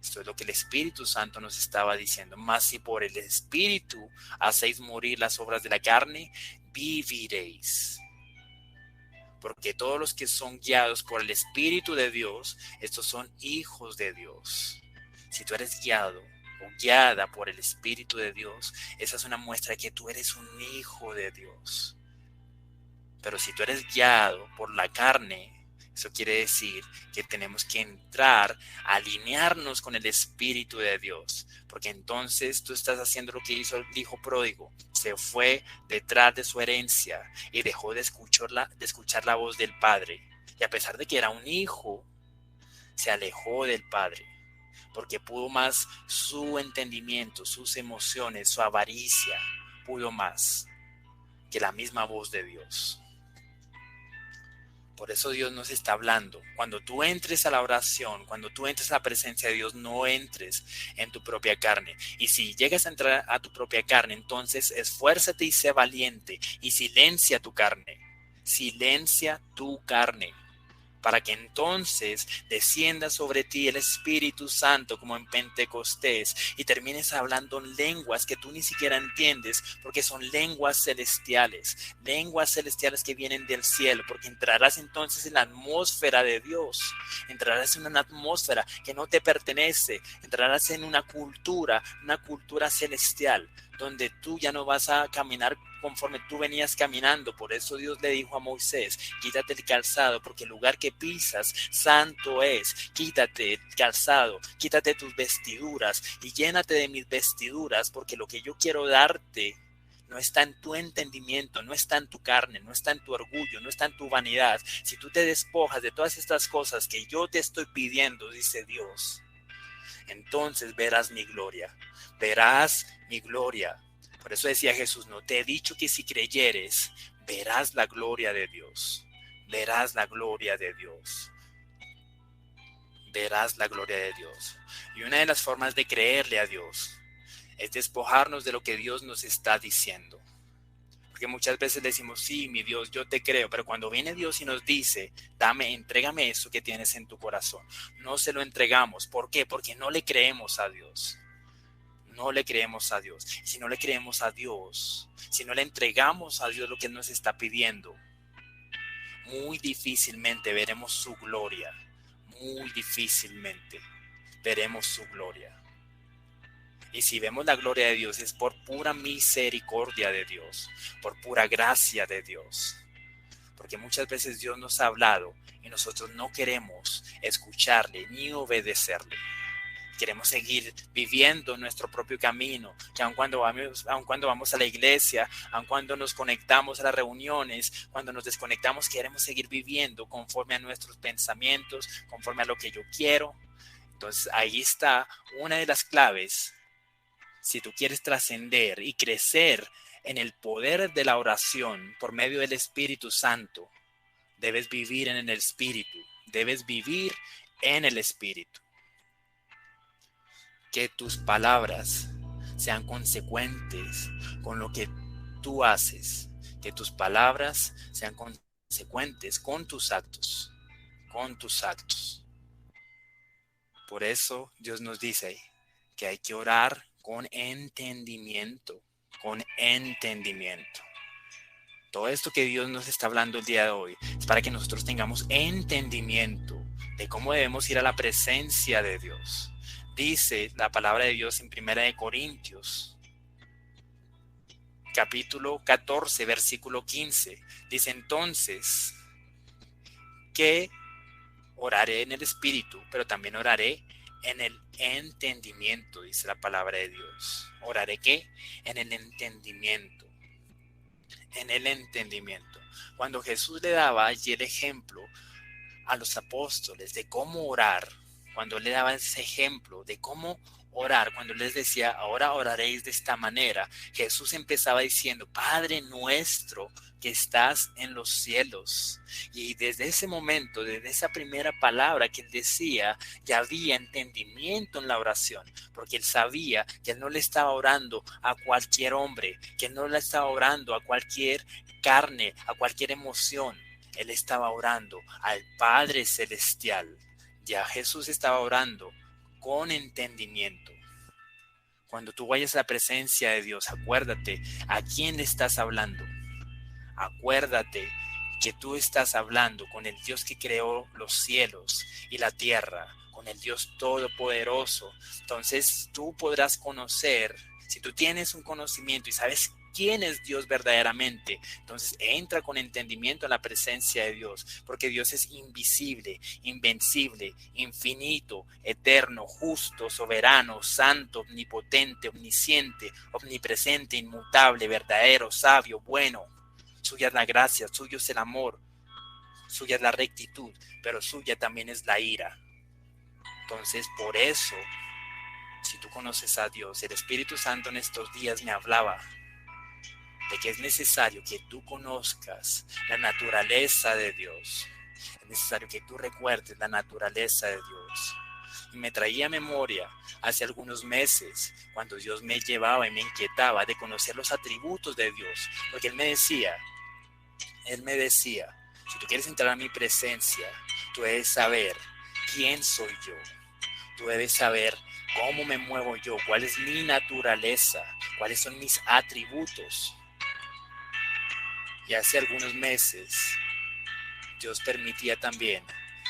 Esto es lo que el Espíritu Santo nos estaba diciendo. Mas si por el Espíritu hacéis morir las obras de la carne, viviréis. Porque todos los que son guiados por el Espíritu de Dios, estos son hijos de Dios. Si tú eres guiado o guiada por el Espíritu de Dios, esa es una muestra de que tú eres un hijo de Dios. Pero si tú eres guiado por la carne, eso quiere decir que tenemos que entrar a alinearnos con el Espíritu de Dios, porque entonces tú estás haciendo lo que hizo el hijo pródigo. Se fue detrás de su herencia y dejó de escuchar la voz del Padre. Y a pesar de que era un hijo, se alejó del Padre, porque pudo más su entendimiento, sus emociones, su avaricia, pudo más que la misma voz de Dios. Por eso Dios nos está hablando. Cuando tú entres a la oración, cuando tú entres a la presencia de Dios, no entres en tu propia carne. Y si llegas a entrar a tu propia carne, entonces esfuérzate y sé valiente y silencia tu carne. Silencia tu carne, para que entonces descienda sobre ti el Espíritu Santo como en Pentecostés y termines hablando en lenguas que tú ni siquiera entiendes, porque son lenguas celestiales que vienen del cielo, porque entrarás entonces en la atmósfera de Dios, entrarás en una atmósfera que no te pertenece, entrarás en una cultura celestial, donde tú ya no vas a caminar conforme tú venías caminando. Por eso Dios le dijo a Moisés: quítate el calzado, porque el lugar que pisas santo es. Quítate el calzado, quítate tus vestiduras y llénate de mis vestiduras, porque lo que yo quiero darte no está en tu entendimiento, no está en tu carne, no está en tu orgullo, no está en tu vanidad. Si tú te despojas de todas estas cosas que yo te estoy pidiendo, dice Dios, entonces verás mi gloria, verás mi gloria. Por eso decía Jesús: no te he dicho que si creyeres, verás la gloria de Dios, verás la gloria de Dios, verás la gloria de Dios. Y una de las formas de creerle a Dios es despojarnos de lo que Dios nos está diciendo. Porque muchas veces decimos: sí, mi Dios, yo te creo, pero cuando viene Dios y nos dice: entrégame eso que tienes en tu corazón, no se lo entregamos. ¿Por qué? Porque no le creemos a Dios. No le creemos a Dios. Y si no le creemos a Dios, si no le entregamos a Dios lo que nos está pidiendo, muy difícilmente veremos su gloria. Muy difícilmente veremos su gloria. Y si vemos la gloria de Dios, es por pura misericordia de Dios, por pura gracia de Dios. Porque muchas veces Dios nos ha hablado y nosotros no queremos escucharle ni obedecerle. Queremos seguir viviendo nuestro propio camino, que aun cuando vamos a la iglesia, aun cuando nos conectamos a las reuniones, cuando nos desconectamos, queremos seguir viviendo conforme a nuestros pensamientos, conforme a lo que yo quiero. Entonces ahí está una de las claves. Si tú quieres trascender y crecer en el poder de la oración por medio del Espíritu Santo, debes vivir en el Espíritu, debes vivir en el Espíritu. Que tus palabras sean consecuentes con lo que tú haces, que tus palabras sean consecuentes con tus actos, Por eso Dios nos dice que hay que orar con entendimiento, Todo esto que Dios nos está hablando el día de hoy es para que nosotros tengamos entendimiento de cómo debemos ir a la presencia de Dios. Dice la palabra de Dios en 1 Corintios, capítulo 14, versículo 15. Dice: entonces, que oraré en el Espíritu, pero también oraré en el entendimiento, dice la palabra de Dios. ¿Oraré qué? En el entendimiento. En el entendimiento. Cuando Jesús le daba allí el ejemplo a los apóstoles de cómo orar, cuando le daba ese ejemplo de cómo orar, cuando les decía: ahora oraréis de esta manera, Jesús empezaba diciendo: Padre nuestro que estás en los cielos. Y desde ese momento, desde esa primera palabra que él decía, ya había entendimiento en la oración, porque él sabía que él no le estaba orando a cualquier hombre, que él no le estaba orando a cualquier carne, a cualquier emoción. Él estaba orando al Padre Celestial. Ya Jesús estaba orando con entendimiento. Cuando tú vayas a la presencia de Dios, acuérdate a quién le estás hablando. Acuérdate que tú estás hablando con el Dios que creó los cielos y la tierra, con con el Dios Todopoderoso. Entonces tú podrás conocer, si tú tienes un conocimiento y sabes quién es Dios verdaderamente, entonces entra con entendimiento a la presencia de Dios, porque Dios es invisible, invencible, infinito, eterno, justo, soberano, santo, omnipotente, omnisciente, omnipresente, inmutable, verdadero, sabio, bueno. Suya es la gracia, suyo es el amor, suya es la rectitud, pero suya también es la ira. Entonces, por eso, si tú conoces a Dios, el Espíritu Santo en estos días me hablaba de que es necesario que tú conozcas la naturaleza de Dios. Es necesario que tú recuerdes la naturaleza de Dios. Y me traía a memoria hace algunos meses cuando Dios me llevaba y me inquietaba de conocer los atributos de Dios. Porque Él me decía, si tú quieres entrar a mi presencia, tú debes saber quién soy yo. Tú debes saber cómo me muevo yo, cuál es mi naturaleza, cuáles son mis atributos. Y hace algunos meses, Dios permitía también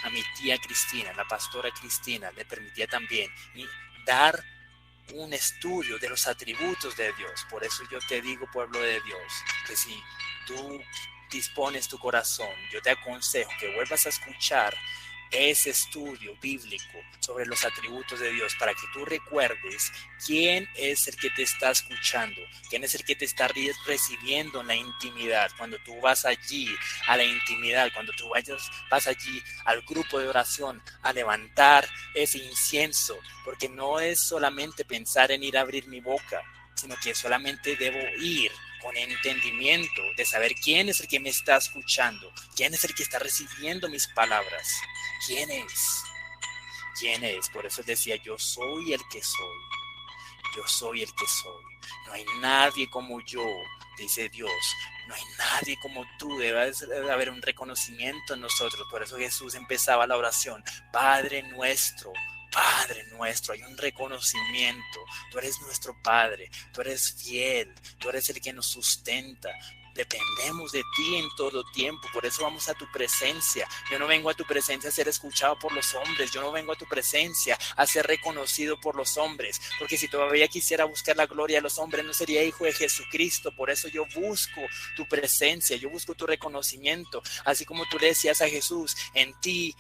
a mi tía Cristina, la pastora Cristina, le permitía también dar un estudio de los atributos de Dios. Por eso yo te digo, pueblo de Dios, que si tú dispones tu corazón, yo te aconsejo que vuelvas a escuchar ese estudio bíblico sobre los atributos de Dios para que tú recuerdes quién es el que te está escuchando, quién es el que te está recibiendo en la intimidad. Cuando tú vas allí a la intimidad, cuando tú vas allí al grupo de oración a levantar ese incienso, porque no es solamente pensar en ir a abrir mi boca, sino que solamente debo ir con entendimiento de saber quién es el que me está escuchando, quién es el que está recibiendo mis palabras, quién es. Por eso decía, yo soy el que soy, yo soy el que soy. No hay nadie como yo, dice Dios, no hay nadie como tú. Debe haber un reconocimiento en nosotros. Por eso Jesús empezaba la oración, Padre nuestro, hay un reconocimiento. Tú eres nuestro Padre, tú eres fiel, tú eres el que nos sustenta. Dependemos de ti en todo tiempo, por eso vamos a tu presencia. Yo no vengo a tu presencia a ser escuchado por los hombres, yo no vengo a tu presencia a ser reconocido por los hombres, porque si todavía quisiera buscar la gloria de los hombres, no sería hijo de Jesucristo. Por eso yo busco tu presencia, yo busco tu reconocimiento, así como tú le decías a Jesús, en ti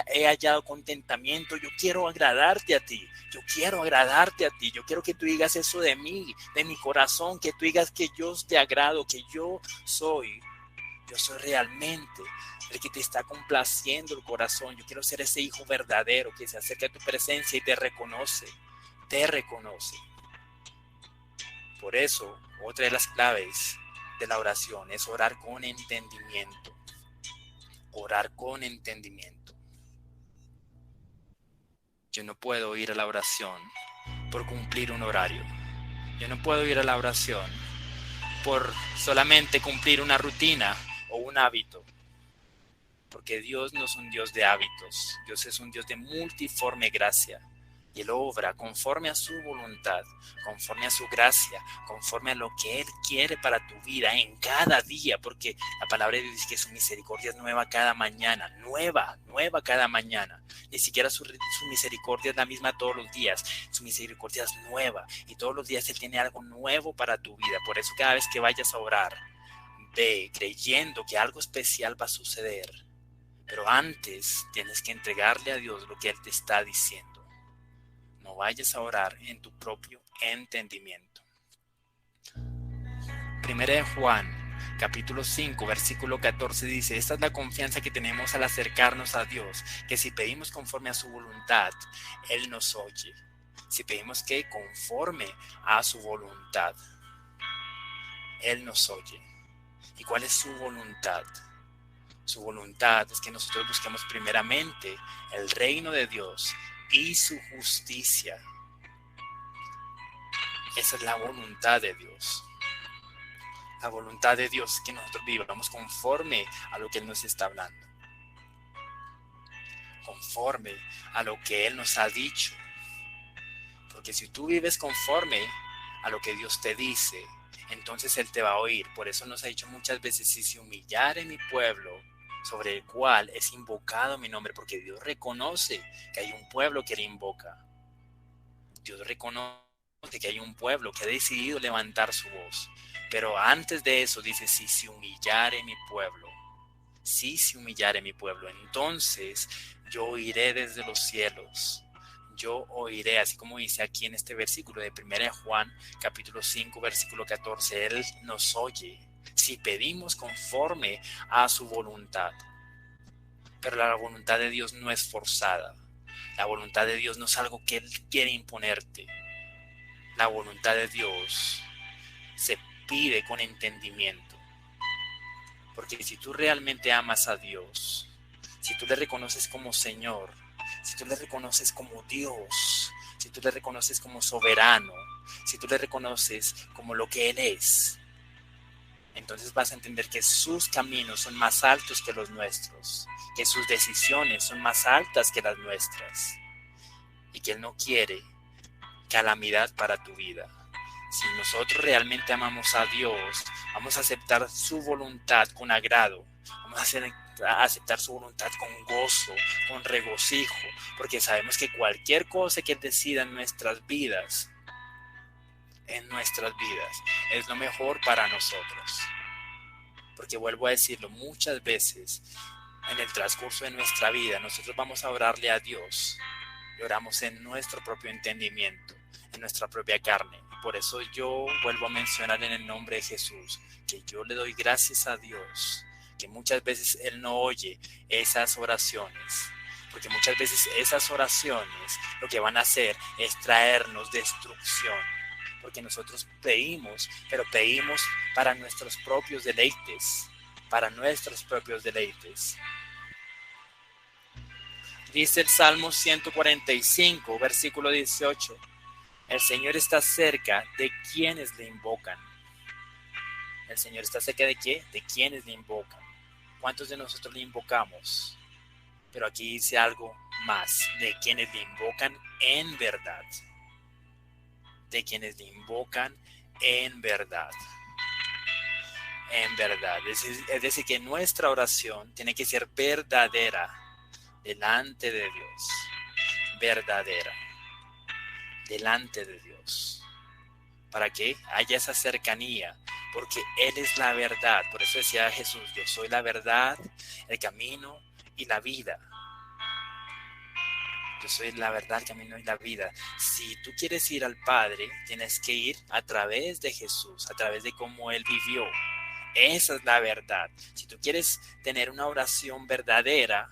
he hallado contentamiento. Yo quiero agradarte a ti, yo quiero que tú digas eso de mí, de mi corazón, que tú digas que yo te agrado, que yo soy realmente el que te está complaciendo el corazón. Yo quiero ser ese hijo verdadero que se acerca a tu presencia y te reconoce. Por eso, otra de las claves de la oración es orar con entendimiento. Yo no puedo ir a la oración por cumplir un horario. Yo no puedo ir a la oración por solamente cumplir una rutina o un hábito, porque Dios no es un Dios de hábitos. Dios es un Dios de multiforme gracia, y Él obra conforme a su voluntad, conforme a su gracia, conforme a lo que Él quiere para tu vida en cada día, porque la palabra de Dios dice que su misericordia es nueva cada mañana, nueva cada mañana. Ni siquiera su misericordia es la misma todos los días, su misericordia es nueva, y todos los días Él tiene algo nuevo para tu vida. Por eso cada vez que vayas a orar, ve creyendo que algo especial va a suceder, pero antes tienes que entregarle a Dios lo que Él te está diciendo. No vayas a orar en tu propio entendimiento. Primera de Juan, capítulo 5, versículo 14 dice, esta es la confianza que tenemos al acercarnos a Dios, que si pedimos conforme a su voluntad, Él nos oye. Si pedimos que conforme a su voluntad, Él nos oye. ¿Y cuál es su voluntad? Su voluntad es que nosotros busquemos primeramente el reino de Dios y su justicia. Esa es la voluntad de Dios. La voluntad de Dios es que nosotros vivamos conforme a lo que Él nos está hablando, conforme a lo que Él nos ha dicho. Porque si tú vives conforme a lo que Dios te dice, entonces Él te va a oír. Por eso nos ha dicho muchas veces, si se humillare mi pueblo, sobre el cual es invocado mi nombre, porque Dios reconoce que hay un pueblo que le invoca. Dios reconoce que hay un pueblo que ha decidido levantar su voz. Pero antes de eso dice, si se humillare mi pueblo, si se humillare mi pueblo, entonces yo oiré desde los cielos. Yo oiré, así como dice aquí en este versículo de 1 Juan, capítulo 5, versículo 14, Él nos oye si pedimos conforme a su voluntad. Pero la voluntad de Dios no es forzada. La voluntad de Dios no es algo que Él quiere imponerte. La voluntad de Dios se pide con entendimiento. Porque si tú realmente amas a Dios, si tú le reconoces como Señor, si tú le reconoces como Dios, si tú le reconoces como soberano, si tú le reconoces como lo que Él es, entonces vas a entender que sus caminos son más altos que los nuestros, que sus decisiones son más altas que las nuestras y que Él no quiere calamidad para tu vida. Si nosotros realmente amamos a Dios, vamos a aceptar su voluntad con agrado, vamos a aceptar su voluntad con gozo, con regocijo, porque sabemos que cualquier cosa que Él decida en nuestras vidas, es lo mejor para nosotros. Porque vuelvo a decirlo, muchas veces en el transcurso de nuestra vida nosotros vamos a orarle a Dios y oramos en nuestro propio entendimiento, en nuestra propia carne. Por eso yo vuelvo a mencionar en el nombre de Jesús que yo le doy gracias a Dios, que muchas veces Él no oye esas oraciones, porque muchas veces esas oraciones lo que van a hacer es traernos destrucción, porque nosotros pedimos, pero pedimos para nuestros propios deleites, Dice el Salmo 145, versículo 18. El Señor está cerca de quienes le invocan. ¿El Señor está cerca de qué? De quienes le invocan. ¿Cuántos de nosotros le invocamos? Pero aquí dice algo más, de quienes le invocan en verdad. De quienes le invocan en verdad. En verdad. Es decir, que nuestra oración tiene que ser verdadera delante de Dios. Verdadera. Delante de Dios, para que haya esa cercanía, porque Él es la verdad. Por eso decía Jesús, yo soy la verdad, el camino y la vida. Yo soy la verdad, el camino y la vida. Si tú quieres ir al Padre, tienes que ir a través de Jesús, a través de cómo Él vivió. Esa es la verdad. Si tú quieres tener una oración verdadera,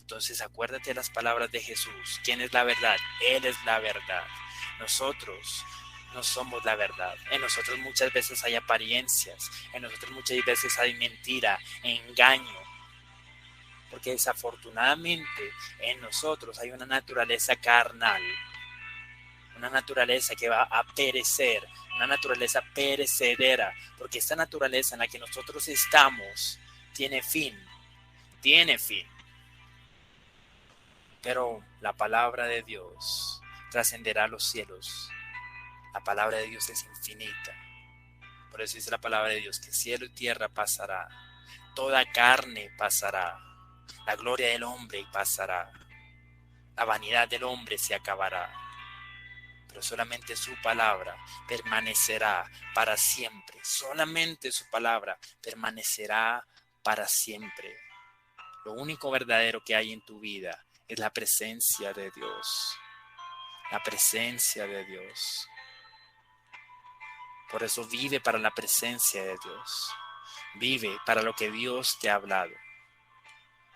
entonces acuérdate de las palabras de Jesús. ¿Quién es la verdad? Él es la verdad. Nosotros no somos la verdad. En nosotros muchas veces hay apariencias. En nosotros muchas veces hay mentira, engaño. Porque desafortunadamente en nosotros hay una naturaleza carnal. Una naturaleza que va a perecer. Una naturaleza perecedera. Porque esta naturaleza en la que nosotros estamos tiene fin. Tiene fin. Pero la palabra de Dios trascenderá los cielos. La palabra de Dios es infinita. Por eso dice la palabra de Dios que cielo y tierra pasará. Toda carne pasará. La gloria del hombre pasará. La vanidad del hombre se acabará. Pero solamente su palabra permanecerá para siempre. Solamente su palabra permanecerá para siempre. Lo único verdadero que hay en tu vida es la presencia de Dios. La presencia de Dios. Por eso vive para la presencia de Dios. Vive para lo que Dios te ha hablado.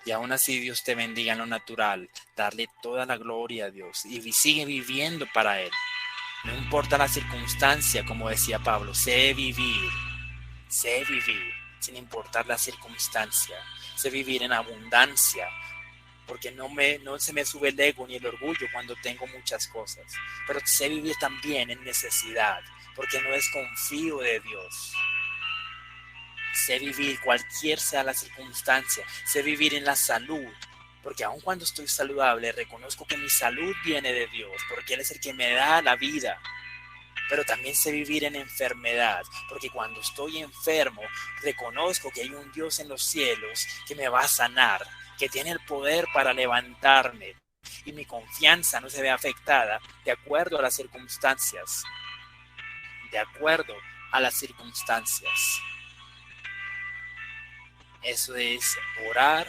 Y aún así Dios te bendiga en lo natural. Darle toda la gloria a Dios. Y sigue viviendo para Él. No importa la circunstancia, como decía Pablo. Sé vivir. Sé vivir. Sin importar la circunstancia. Sé vivir en abundancia. Porque no se me sube el ego ni el orgullo cuando tengo muchas cosas. Pero sé vivir también en necesidad, porque no desconfío de Dios. Sé vivir cualquier sea la circunstancia. Sé vivir en la salud, porque aun cuando estoy saludable, reconozco que mi salud viene de Dios, porque Él es el que me da la vida. pero también sé vivir en enfermedad, porque cuando estoy enfermo, reconozco que hay un Dios en los cielos que me va a sanar, que tiene el poder para levantarme, y mi confianza no se ve afectada de acuerdo a las circunstancias, de acuerdo a las circunstancias. Eso es orar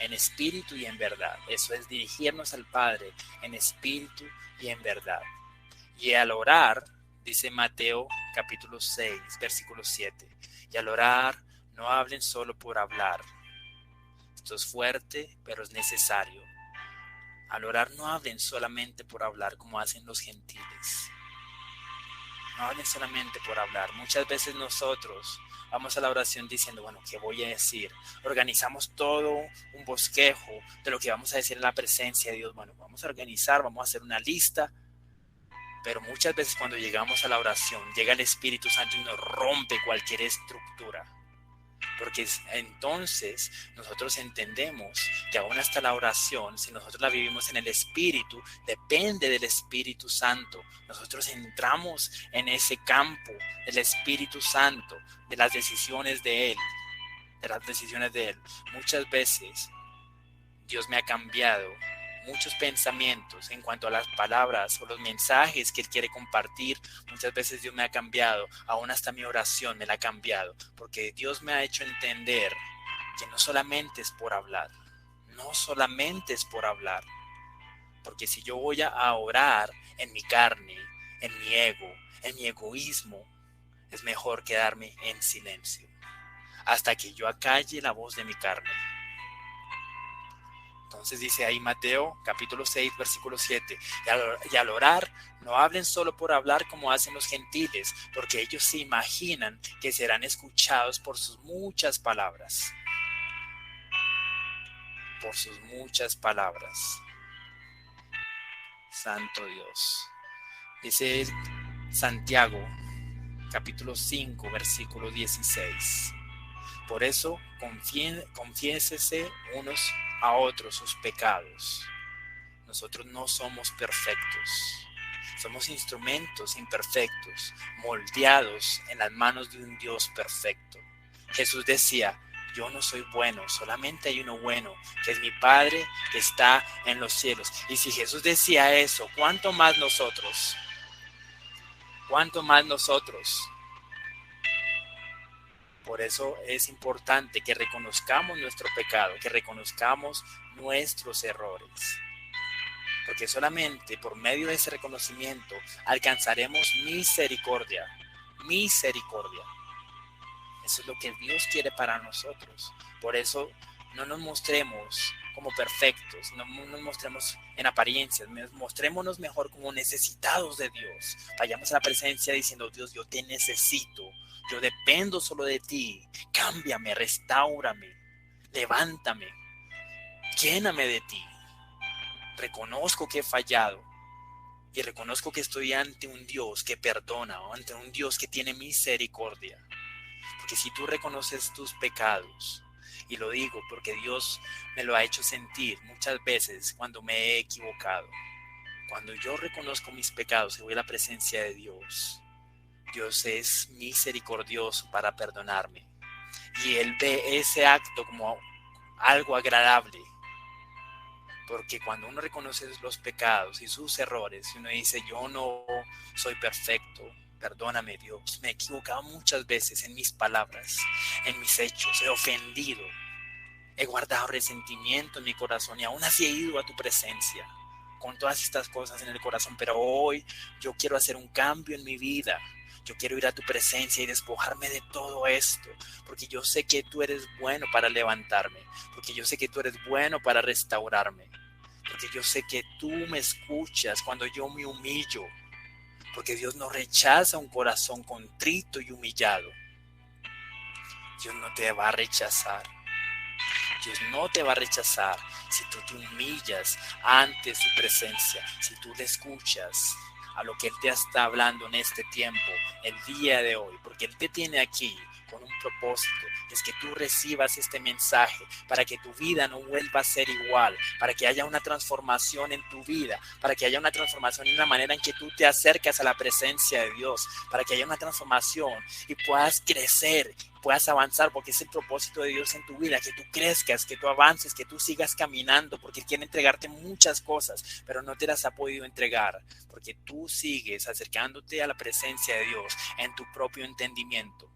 en espíritu y en verdad. Eso es dirigirnos al Padre en espíritu y en verdad. Y al orar, dice Mateo capítulo 6, versículo 7, y al orar no hablen solo por hablar. Esto es fuerte, pero es necesario. Al orar no hablen solamente por hablar como hacen los gentiles. No hablen solamente por hablar. Muchas veces nosotros vamos a la oración diciendo, bueno, ¿qué voy a decir? Organizamos todo un bosquejo de lo que vamos a decir en la presencia de Dios. Bueno, vamos a organizar, vamos a hacer una lista. Pero muchas veces cuando llegamos a la oración, llega el Espíritu Santo y nos rompe cualquier estructura. Porque entonces nosotros entendemos que aún hasta la oración, si nosotros la vivimos en el Espíritu, depende del Espíritu Santo. Nosotros entramos en ese campo del Espíritu Santo, de las decisiones de Él, Muchas veces Dios me ha cambiado muchos pensamientos en cuanto a las palabras o los mensajes que Él quiere compartir. Muchas veces Dios me ha cambiado, aún hasta mi oración me la ha cambiado, porque Dios me ha hecho entender que no solamente es por hablar, porque si yo voy a orar en mi carne, en mi ego, en mi egoísmo, es mejor quedarme en silencio, hasta que yo acalle la voz de mi carne. Entonces dice ahí Mateo capítulo 6 versículo 7, y al orar no hablen solo por hablar como hacen los gentiles, porque ellos se imaginan que serán escuchados por sus muchas palabras. Santo Dios. Dice Santiago capítulo 5 versículo 16. Por eso confiésese unos a otros sus pecados. Nosotros no somos perfectos. Somos instrumentos imperfectos, moldeados en las manos de un Dios perfecto. Jesús decía, yo no soy bueno, solamente hay uno bueno, que es mi Padre que está en los cielos. Y si Jesús decía eso, ¿cuánto más nosotros? Por eso es importante que reconozcamos nuestro pecado, que reconozcamos nuestros errores. Porque solamente por medio de ese reconocimiento alcanzaremos misericordia. Eso es lo que Dios quiere para nosotros. Por eso no nos mostremos como perfectos, no nos mostremos en apariencias, mostrémonos mejor como necesitados de Dios. Vayamos a la presencia diciendo, Dios, yo te necesito, yo dependo solo de ti, cámbiame, restáurame, levántame, lléname de ti. Reconozco que he fallado y reconozco que estoy ante un Dios que perdona, o ante un Dios que tiene misericordia. Porque si tú reconoces tus pecados, y lo digo porque Dios me lo ha hecho sentir muchas veces cuando me he equivocado, cuando yo reconozco mis pecados y voy a la presencia de Dios, Dios es misericordioso para perdonarme. Y Él ve ese acto como algo agradable. Porque cuando uno reconoce los pecados y sus errores, y uno dice, yo no soy perfecto, perdóname Dios, me he equivocado muchas veces en mis palabras, en mis hechos, he ofendido, he guardado resentimiento en mi corazón y aún así he ido a tu presencia con todas estas cosas en el corazón, pero hoy yo quiero hacer un cambio en mi vida. Yo quiero ir a tu presencia y despojarme de todo esto, porque yo sé que tú eres bueno para levantarme, porque yo sé que tú eres bueno para restaurarme, porque yo sé que tú me escuchas cuando yo me humillo, porque Dios no rechaza un corazón contrito y humillado. Dios no te va a rechazar. Dios no te va a rechazar si tú te humillas ante su presencia, si tú le escuchas a lo que Él te está hablando en este tiempo, el día de hoy, porque Él te tiene aquí con un propósito, es que tú recibas este mensaje para que tu vida no vuelva a ser igual, para que haya una transformación en tu vida, para que haya una transformación en la manera en que tú te acercas a la presencia de Dios, para que haya una transformación y puedas crecer, puedas avanzar, porque es el propósito de Dios en tu vida, que tú crezcas, que tú avances, que tú sigas caminando, porque Él quiere entregarte muchas cosas, pero no te las ha podido entregar, porque tú sigues acercándote a la presencia de Dios en tu propio entendimiento.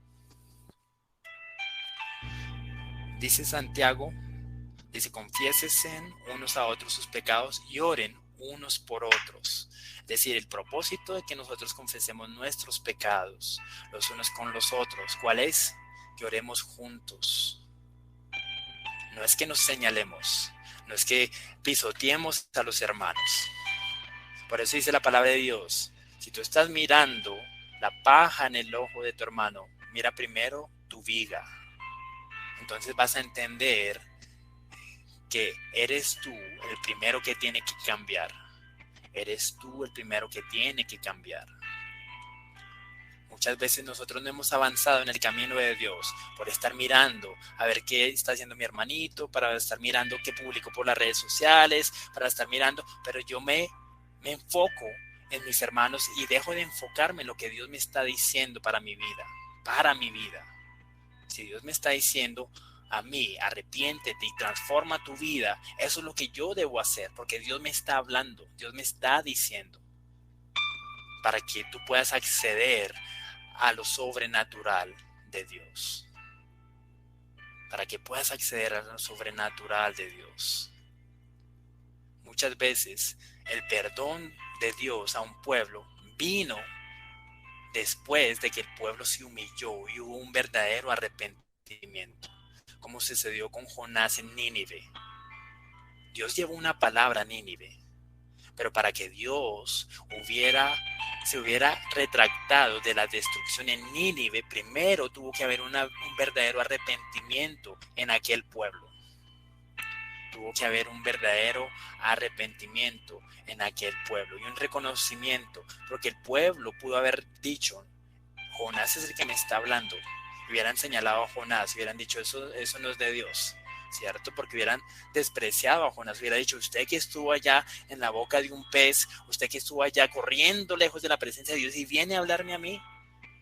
Dice Santiago, dice, confiésense unos a otros sus pecados y oren unos por otros. Es decir, el propósito de que nosotros confesemos nuestros pecados los unos con los otros, ¿cuál es? Que oremos juntos. No es que nos señalemos, no es que pisoteemos a los hermanos. Por eso dice la palabra de Dios, si tú estás mirando la paja en el ojo de tu hermano, mira primero tu viga. Entonces vas a entender que eres tú el primero que tiene que cambiar. Eres tú el primero que tiene que cambiar. Muchas veces nosotros no hemos avanzado en el camino de Dios por estar mirando a ver qué está haciendo mi hermanito, para estar mirando qué publicó por las redes sociales, para estar mirando, pero yo me enfoco en mis hermanos y dejo de enfocarme en lo que Dios me está diciendo para mi vida, para mi vida. Si Dios me está diciendo a mí, arrepiéntete y transforma tu vida, eso es lo que yo debo hacer, porque Dios me está hablando, Dios me está diciendo, para que tú puedas acceder a lo sobrenatural de Dios, para que puedas acceder a lo sobrenatural de Dios. Muchas veces el perdón de Dios a un pueblo vino después de que el pueblo se humilló y hubo un verdadero arrepentimiento, como sucedió con Jonás en Nínive. Dios llevó una palabra a Nínive, pero para que Dios se hubiera retractado de la destrucción en Nínive, primero tuvo que haber un verdadero arrepentimiento en aquel pueblo. Tuvo que haber un verdadero arrepentimiento en aquel pueblo y un reconocimiento, porque el pueblo pudo haber dicho, Jonás es el que me está hablando. Hubieran señalado a Jonás, hubieran dicho, eso no es de Dios, ¿cierto? Porque hubieran despreciado a Jonás, hubiera dicho, usted que estuvo allá en la boca de un pez, usted que estuvo allá corriendo lejos de la presencia de Dios y viene a hablarme a mí.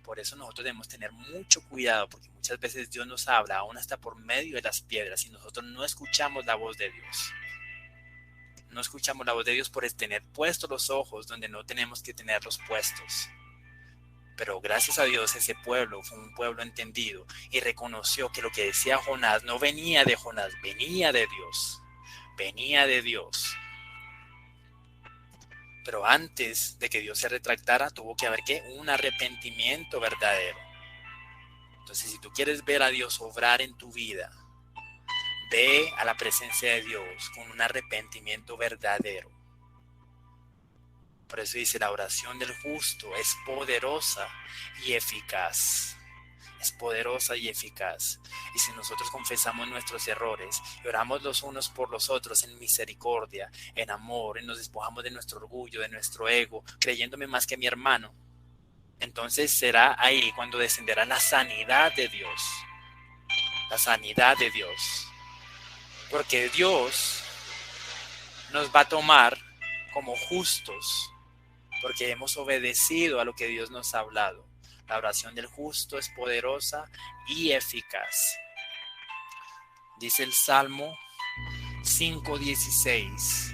Por eso nosotros debemos tener mucho cuidado, porque muchas veces Dios nos habla, aún hasta por medio de las piedras, y nosotros no escuchamos la voz de Dios. No escuchamos la voz de Dios por tener puestos los ojos donde no tenemos que tenerlos puestos. Pero gracias a Dios ese pueblo fue un pueblo entendido y reconoció que lo que decía Jonás no venía de Jonás, venía de Dios. Venía de Dios. Pero antes de que Dios se retractara, tuvo que haber un arrepentimiento verdadero. Entonces, si tú quieres ver a Dios obrar en tu vida, ve a la presencia de Dios con un arrepentimiento verdadero. Por eso dice, la oración del justo es poderosa y eficaz. Es poderosa y eficaz. Y si nosotros confesamos nuestros errores y oramos los unos por los otros en misericordia, en amor, y nos despojamos de nuestro orgullo, de nuestro ego, creyéndome más que mi hermano, entonces será ahí cuando descenderá la sanidad de Dios. La sanidad de Dios. Porque Dios nos va a tomar como justos, porque hemos obedecido a lo que Dios nos ha hablado. La oración del justo es poderosa y eficaz. Dice el Salmo 5:16.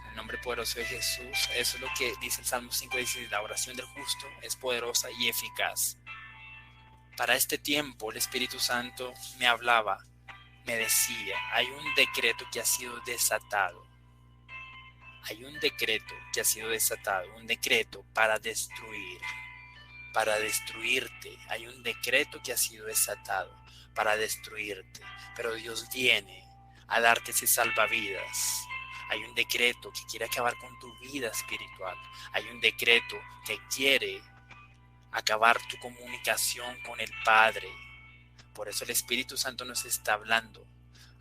En el nombre poderoso de Jesús, eso es lo que dice el Salmo 5:16. La oración del justo es poderosa y eficaz. Para este tiempo el Espíritu Santo me hablaba, me decía, hay un decreto que ha sido desatado. Hay un decreto que ha sido desatado, un decreto para destruir, para destruirte. Hay un decreto que ha sido desatado para destruirte, pero Dios viene a darte ese salvavidas. Hay un decreto que quiere acabar con tu vida espiritual. Hay un decreto que quiere acabar tu comunicación con el Padre. Por eso el Espíritu Santo nos está hablando,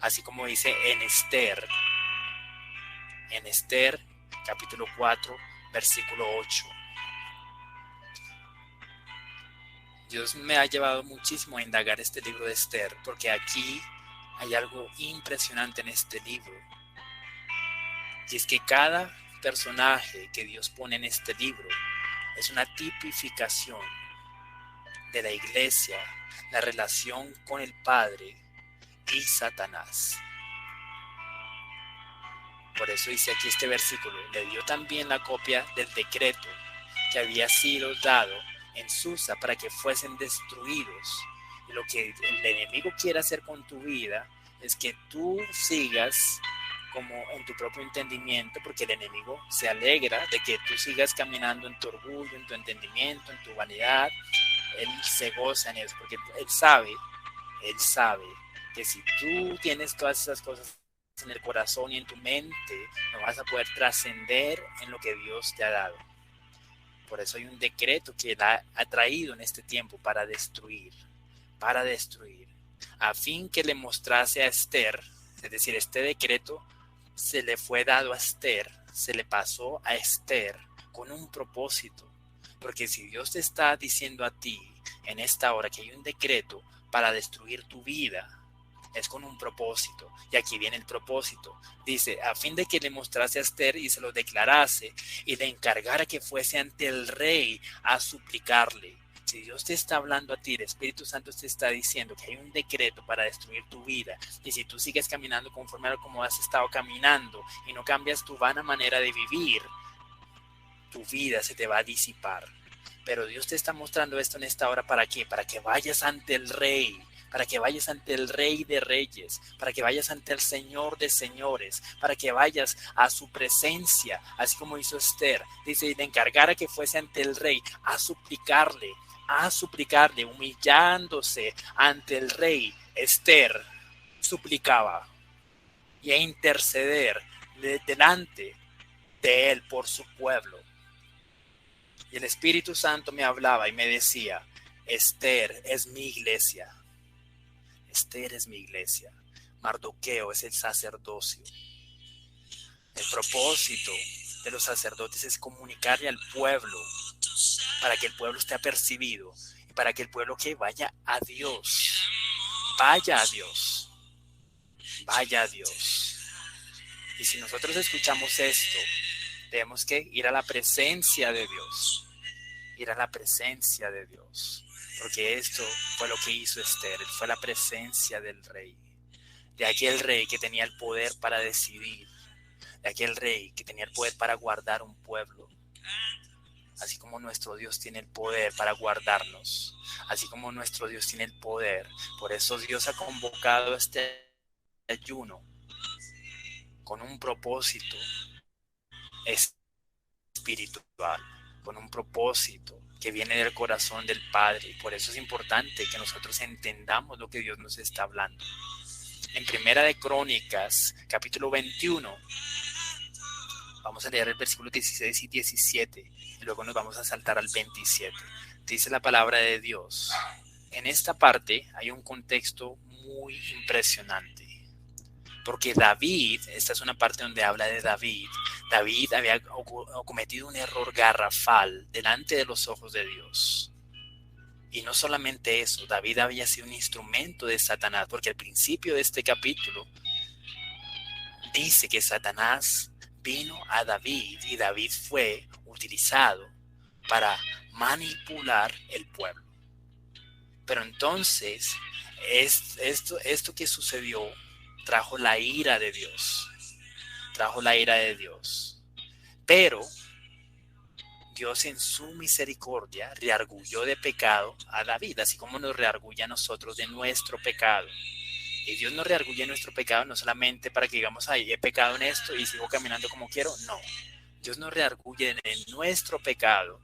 así como dice en Esther capítulo 4, versículo 8. Dios me ha llevado muchísimo a indagar este libro de Esther, porque aquí hay algo impresionante en este libro. Y es que cada personaje que Dios pone en este libro es una tipificación de la iglesia, la relación con el Padre y Satanás. Por eso dice aquí este versículo: le dio también la copia del decreto que había sido dado en Susa para que fuesen destruidos. Y lo que el enemigo quiere hacer con tu vida es que tú sigas como en tu propio entendimiento, porque el enemigo se alegra de que tú sigas caminando en tu orgullo, en tu entendimiento, en tu vanidad. Él se goza en eso, porque él sabe que si tú tienes todas esas cosas en el corazón y en tu mente, no vas a poder trascender en lo que Dios te ha dado. Por eso hay un decreto que Él ha traído en este tiempo para destruir, a fin que le mostrase a Esther, es decir, este decreto se le fue dado a Esther, se le pasó a Esther con un propósito. Porque si Dios te está diciendo a ti en esta hora que hay un decreto para destruir tu vida, es con un propósito. Y aquí viene el propósito. Dice, a fin de que le mostrase a Esther y se lo declarase y le encargara que fuese ante el rey a suplicarle. Si Dios te está hablando a ti, el Espíritu Santo te está diciendo que hay un decreto para destruir tu vida, y si tú sigues caminando conforme a como has estado caminando y no cambias tu vana manera de vivir, tu vida se te va a disipar. Pero Dios te está mostrando esto en esta hora, ¿para qué? Para que vayas ante el Rey, para que vayas ante el Rey de Reyes, para que vayas ante el Señor de Señores, para que vayas a su presencia, así como hizo Esther. Dice, y le encargara que fuese ante el Rey a suplicarle, humillándose ante el Rey. Esther suplicaba y a interceder delante de él por su pueblo. Y el Espíritu Santo me hablaba y me decía, Esther es mi iglesia. Esther es mi iglesia. Mardoqueo es el sacerdocio. El propósito de los sacerdotes es comunicarle al pueblo para que el pueblo esté apercibido y para que el pueblo que vaya a Dios. Vaya a Dios. Vaya a Dios. Y si nosotros escuchamos esto, tenemos que ir a la presencia de Dios. Ir a la presencia de Dios. Porque esto fue lo que hizo Esther. Fue la presencia del rey. De aquel rey que tenía el poder para decidir. De aquel rey que tenía el poder para guardar un pueblo. Así como nuestro Dios tiene el poder para guardarnos. Así como nuestro Dios tiene el poder. Por eso Dios ha convocado este ayuno con un propósito espiritual, con un propósito que viene del corazón del Padre. Y por eso es importante que nosotros entendamos lo que Dios nos está hablando. En Primera de Crónicas, capítulo 21, vamos a leer el versículo 16 y 17, y luego nos vamos a saltar al 27. Dice la palabra de Dios. En esta parte hay un contexto muy impresionante. Porque David, esta es una parte donde habla de David. David había cometido un error garrafal delante de los ojos de Dios. Y no solamente eso, David había sido un instrumento de Satanás, porque al principio de este capítulo dice que Satanás vino a David y David fue utilizado para manipular el pueblo. Pero entonces, esto que sucedió trajo la ira de Dios. Pero Dios en su misericordia reargulló de pecado a David, así como nos reargulla a nosotros de nuestro pecado. Y Dios nos reargulle nuestro pecado no solamente para que digamos, ay, he pecado en esto y sigo caminando como quiero. No, Dios nos reargulle en nuestro pecado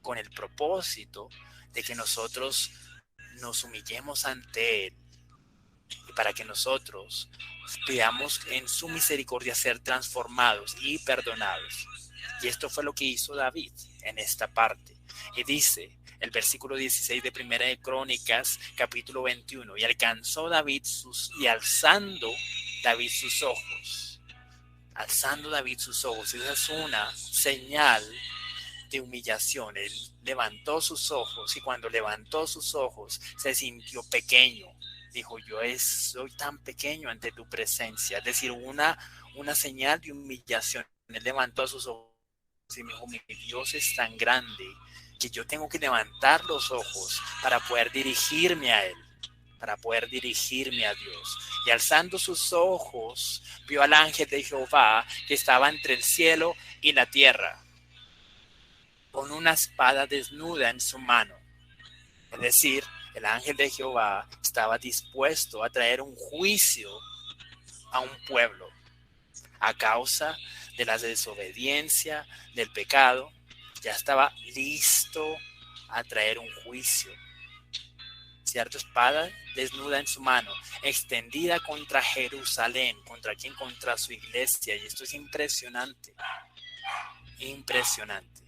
con el propósito de que nosotros nos humillemos ante Él. Y para que nosotros veamos en su misericordia ser transformados y perdonados. Y esto fue lo que hizo David en esta parte. Y dice el versículo 16 de Primera de Crónicas, capítulo 21. Y alzando David sus ojos. Esa es una señal de humillación. Él levantó sus ojos y cuando levantó sus ojos se sintió pequeño. Dijo, soy tan pequeño ante tu presencia. Es decir, una señal de humillación. Él levantó sus ojos y me dijo, mi Dios es tan grande que yo tengo que levantar los ojos para poder dirigirme a Él, para poder dirigirme a Dios. Y alzando sus ojos, vio al ángel de Jehová que estaba entre el cielo y la tierra, con una espada desnuda en su mano. Es decir, el ángel de Jehová estaba dispuesto a traer un juicio a un pueblo a causa de la desobediencia, del pecado. Ya estaba listo a traer un juicio. Cierta espada desnuda en su mano, extendida contra Jerusalén. ¿Contra quién? Contra su iglesia. Y esto es impresionante. Impresionante.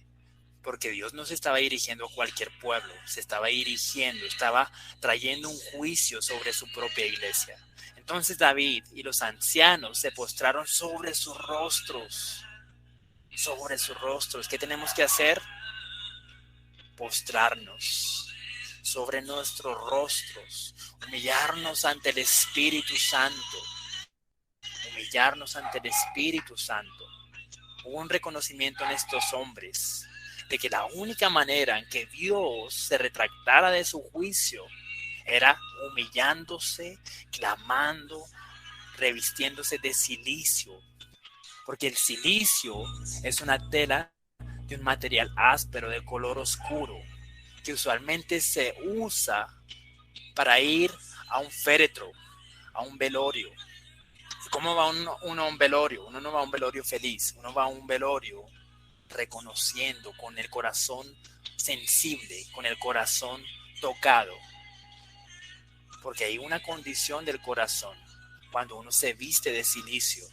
Porque Dios no se estaba dirigiendo a cualquier pueblo, se estaba dirigiendo, estaba trayendo un juicio sobre su propia iglesia. Entonces David y los ancianos se postraron sobre sus rostros. Sobre sus rostros. ¿Qué tenemos que hacer? Postrarnos sobre nuestros rostros, humillarnos ante el Espíritu Santo. Humillarnos ante el Espíritu Santo. Hubo un reconocimiento en estos hombres de que la única manera en que Dios se retractara de su juicio era humillándose, clamando, revistiéndose de silicio. Porque el silicio es una tela de un material áspero de color oscuro que usualmente se usa para ir a un féretro, a un velorio. ¿Cómo va uno a un velorio? Uno no va a un velorio feliz, uno va a un velorio reconociendo, con el corazón sensible, con el corazón tocado. Porque hay una condición del corazón cuando uno se viste de silicio.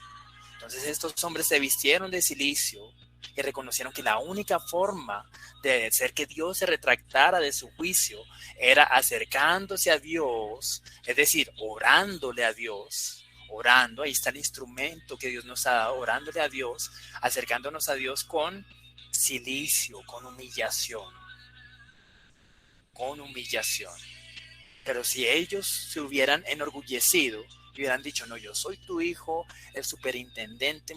Entonces estos hombres se vistieron de silicio y reconocieron que la única forma de hacer que Dios se retractara de su juicio era acercándose a Dios, es decir, orándole a Dios. Orando, ahí está el instrumento que Dios nos ha dado, orándole a Dios, acercándonos a Dios con silicio, con humillación. Con humillación. Pero si ellos se hubieran enorgullecido, hubieran dicho, no, yo soy tu hijo, el superintendente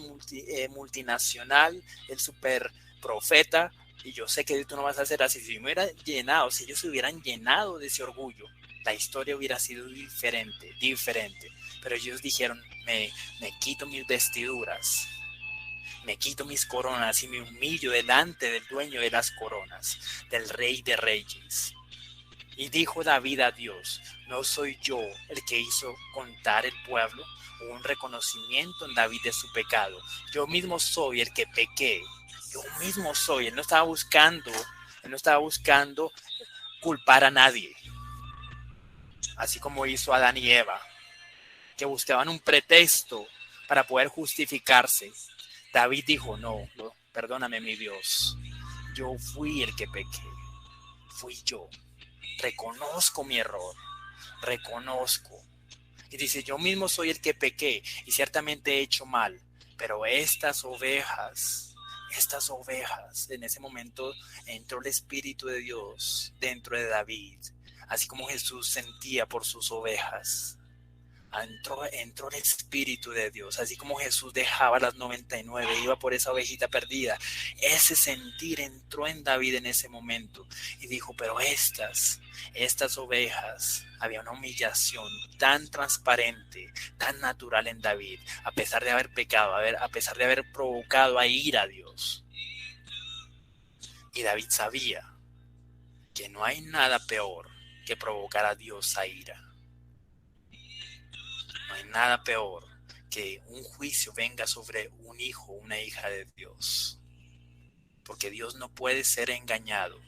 multinacional, el super profeta, y yo sé que tú no vas a hacer así. Si ellos se hubieran llenado de ese orgullo, la historia hubiera sido diferente. Pero ellos dijeron, me quito mis vestiduras, me quito mis coronas y me humillo delante del dueño de las coronas, del Rey de Reyes. Y dijo David a Dios, no soy yo el que hizo contar el pueblo. Hubo un reconocimiento en David de su pecado. Yo mismo soy el que pequé. Yo mismo soy. Él no estaba buscando culpar a nadie. Así como hizo Adán y Eva, que buscaban un pretexto para poder justificarse. David dijo, no, perdóname mi Dios, yo fui el que pequé, fui yo, reconozco mi error, reconozco. Y dice, yo mismo soy el que pequé y ciertamente he hecho mal, pero estas ovejas, en ese momento entró el Espíritu de Dios dentro de David, así como Jesús sentía por sus ovejas. Entró el Espíritu de Dios, así como Jesús dejaba las 99, iba por esa ovejita perdida. Ese sentir entró en David en ese momento y dijo, pero estas ovejas, había una humillación tan transparente, tan natural en David, a pesar de haber pecado, a pesar de haber provocado a ira a Dios. Y David sabía que no hay nada peor que provocar a Dios a ira. No hay nada peor que un juicio venga sobre un hijo o una hija de Dios. Porque Dios no puede ser engañado.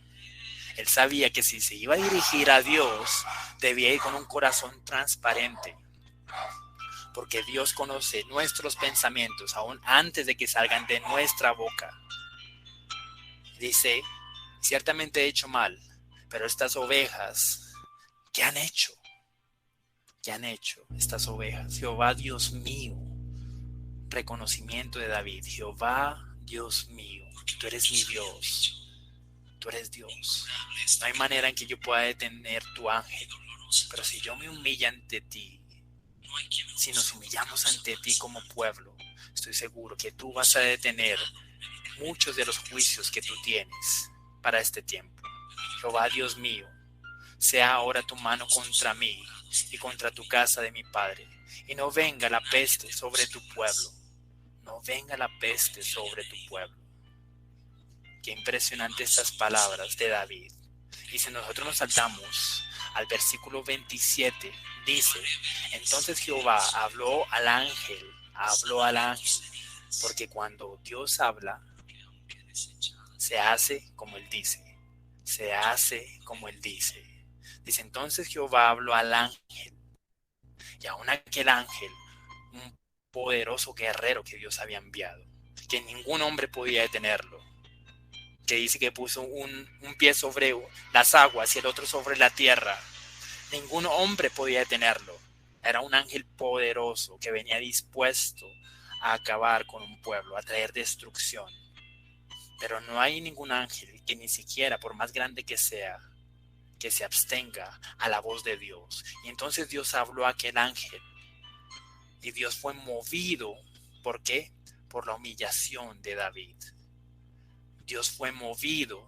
Él sabía que si se iba a dirigir a Dios, debía ir con un corazón transparente. Porque Dios conoce nuestros pensamientos aún antes de que salgan de nuestra boca. Dice, ciertamente he hecho mal, pero estas ovejas, ¿qué han hecho? ¿Qué han hecho estas ovejas? Jehová, Dios mío. Reconocimiento de David. Jehová, Dios mío. Tú eres mi Dios. Tú eres Dios. No hay manera en que yo pueda detener tu ángel. Pero si yo me humillo ante ti, si nos humillamos ante ti como pueblo, estoy seguro que tú vas a detener muchos de los juicios que tú tienes para este tiempo. Jehová Dios mío, sea ahora tu mano contra mí y contra tu casa de mi padre, y no venga la peste sobre tu pueblo. No venga la peste sobre tu pueblo. Qué impresionante estas palabras de David. Y si nosotros nos saltamos al versículo 27, dice: entonces Jehová habló al ángel, porque cuando Dios habla, se hace como Él dice, se hace como Él dice. Dice: entonces Jehová habló al ángel, y aún aquel ángel, un poderoso guerrero que Dios había enviado, que ningún hombre podía detenerlo, que dice que puso un pie sobre las aguas y el otro sobre la tierra. Ningún hombre podía detenerlo. Era un ángel poderoso que venía dispuesto a acabar con un pueblo, a traer destrucción. Pero no hay ningún ángel que ni siquiera, por más grande que sea, que se abstenga a la voz de Dios. Y entonces Dios habló a aquel ángel. Y Dios fue movido. ¿Por qué? Por la humillación de David. Dios fue movido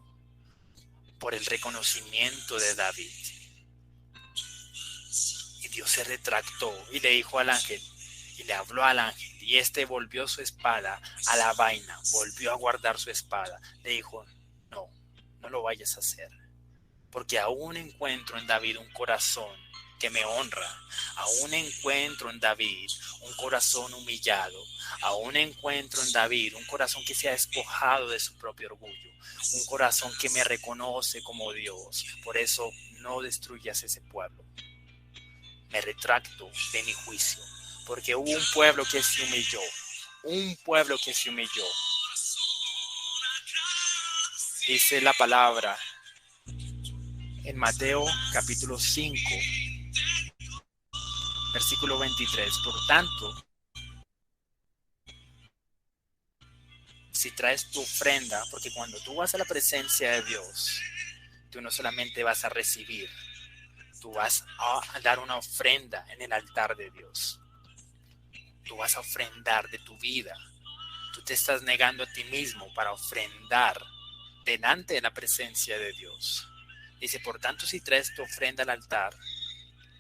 por el reconocimiento de David. Y Dios se retractó y le dijo al ángel, y le habló al ángel, y este volvió su espada a la vaina, volvió a guardar su espada. Le dijo: no, no lo vayas a hacer, porque aún encuentro en David un corazón que me honra. Aún encuentro en David un corazón humillado. Aún encuentro en David un corazón que se ha despojado de su propio orgullo. Un corazón que me reconoce como Dios. Por eso no destruyas ese pueblo. Me retracto de mi juicio, porque hubo un pueblo que se humilló. Un pueblo que se humilló. Dice la palabra en Mateo capítulo 5, versículo 23. Por tanto, si traes tu ofrenda, porque cuando tú vas a la presencia de Dios, tú no solamente vas a recibir, tú vas a dar una ofrenda en el altar de Dios. Tú vas a ofrendar de tu vida. Tú te estás negando a ti mismo para ofrendar delante de la presencia de Dios. Dice: por tanto, si traes tu ofrenda al altar,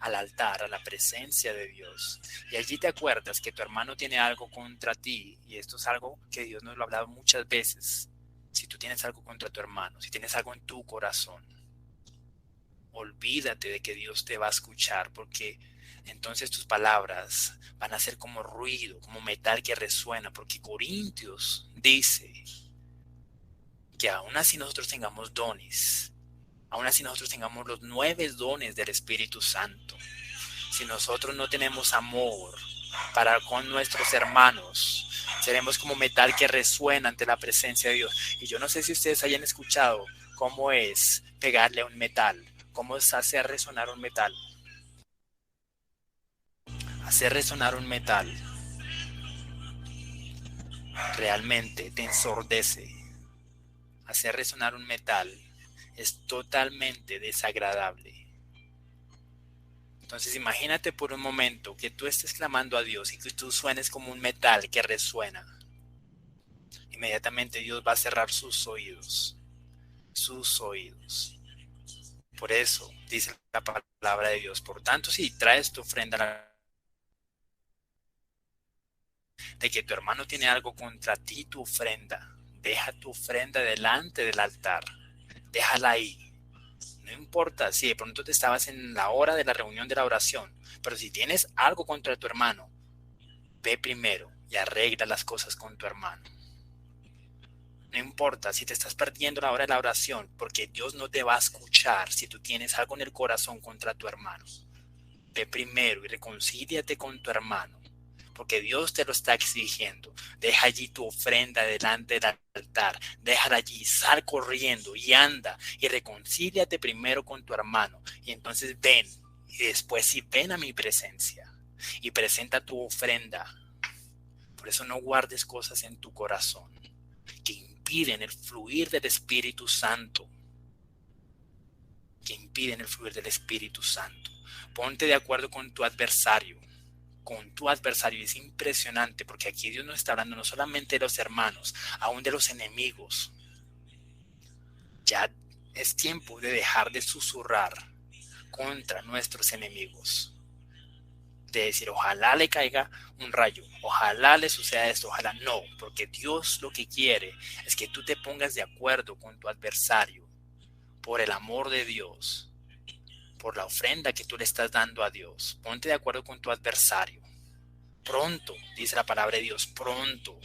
a la presencia de Dios, y allí te acuerdas que tu hermano tiene algo contra ti, y esto es algo que Dios nos lo ha hablado muchas veces. Si tú tienes algo contra tu hermano, si tienes algo en tu corazón, olvídate de que Dios te va a escuchar, porque entonces tus palabras van a ser como ruido, como metal que resuena, porque Corintios dice que aún así nosotros tengamos dones, aún así nosotros tengamos los 9 dones del Espíritu Santo, si nosotros no tenemos amor para con nuestros hermanos, seremos como metal que resuena ante la presencia de Dios. Y yo no sé si ustedes hayan escuchado cómo es pegarle a un metal, cómo es hacer resonar un metal. Hacer resonar un metal realmente te ensordece. Hacer resonar un metal es totalmente desagradable. Entonces imagínate por un momento que tú estés clamando a Dios y que tú suenes como un metal que resuena. Inmediatamente Dios va a cerrar sus oídos. Sus oídos. Por eso dice la palabra de Dios: por tanto, si traes tu ofrenda de que tu hermano tiene algo contra ti, tu ofrenda, deja tu ofrenda delante del altar. Déjala ahí. No importa si de pronto te estabas en la hora de la reunión de la oración, pero si tienes algo contra tu hermano, ve primero y arregla las cosas con tu hermano. No importa si te estás perdiendo la hora de la oración, porque Dios no te va a escuchar si tú tienes algo en el corazón contra tu hermano. Ve primero y reconcíliate con tu hermano, porque Dios te lo está exigiendo. Deja allí tu ofrenda delante del altar, déjala allí, sal corriendo y anda y reconcíliate primero con tu hermano, y entonces ven, y después sí ven a mi presencia y presenta tu ofrenda. Por eso no guardes cosas en tu corazón que impiden el fluir del Espíritu Santo. impiden el fluir del Espíritu Santo. Ponte de acuerdo con tu adversario. Es impresionante porque aquí Dios nos está hablando no solamente de los hermanos, aún de los enemigos. Ya es tiempo de dejar de susurrar contra nuestros enemigos. De decir, ojalá le caiga un rayo, ojalá le suceda esto, ojalá no, porque Dios lo que quiere es que tú te pongas de acuerdo con tu adversario por el amor de Dios, por la ofrenda que tú le estás dando a Dios. Ponte de acuerdo con tu adversario. Pronto, dice la palabra de Dios, pronto.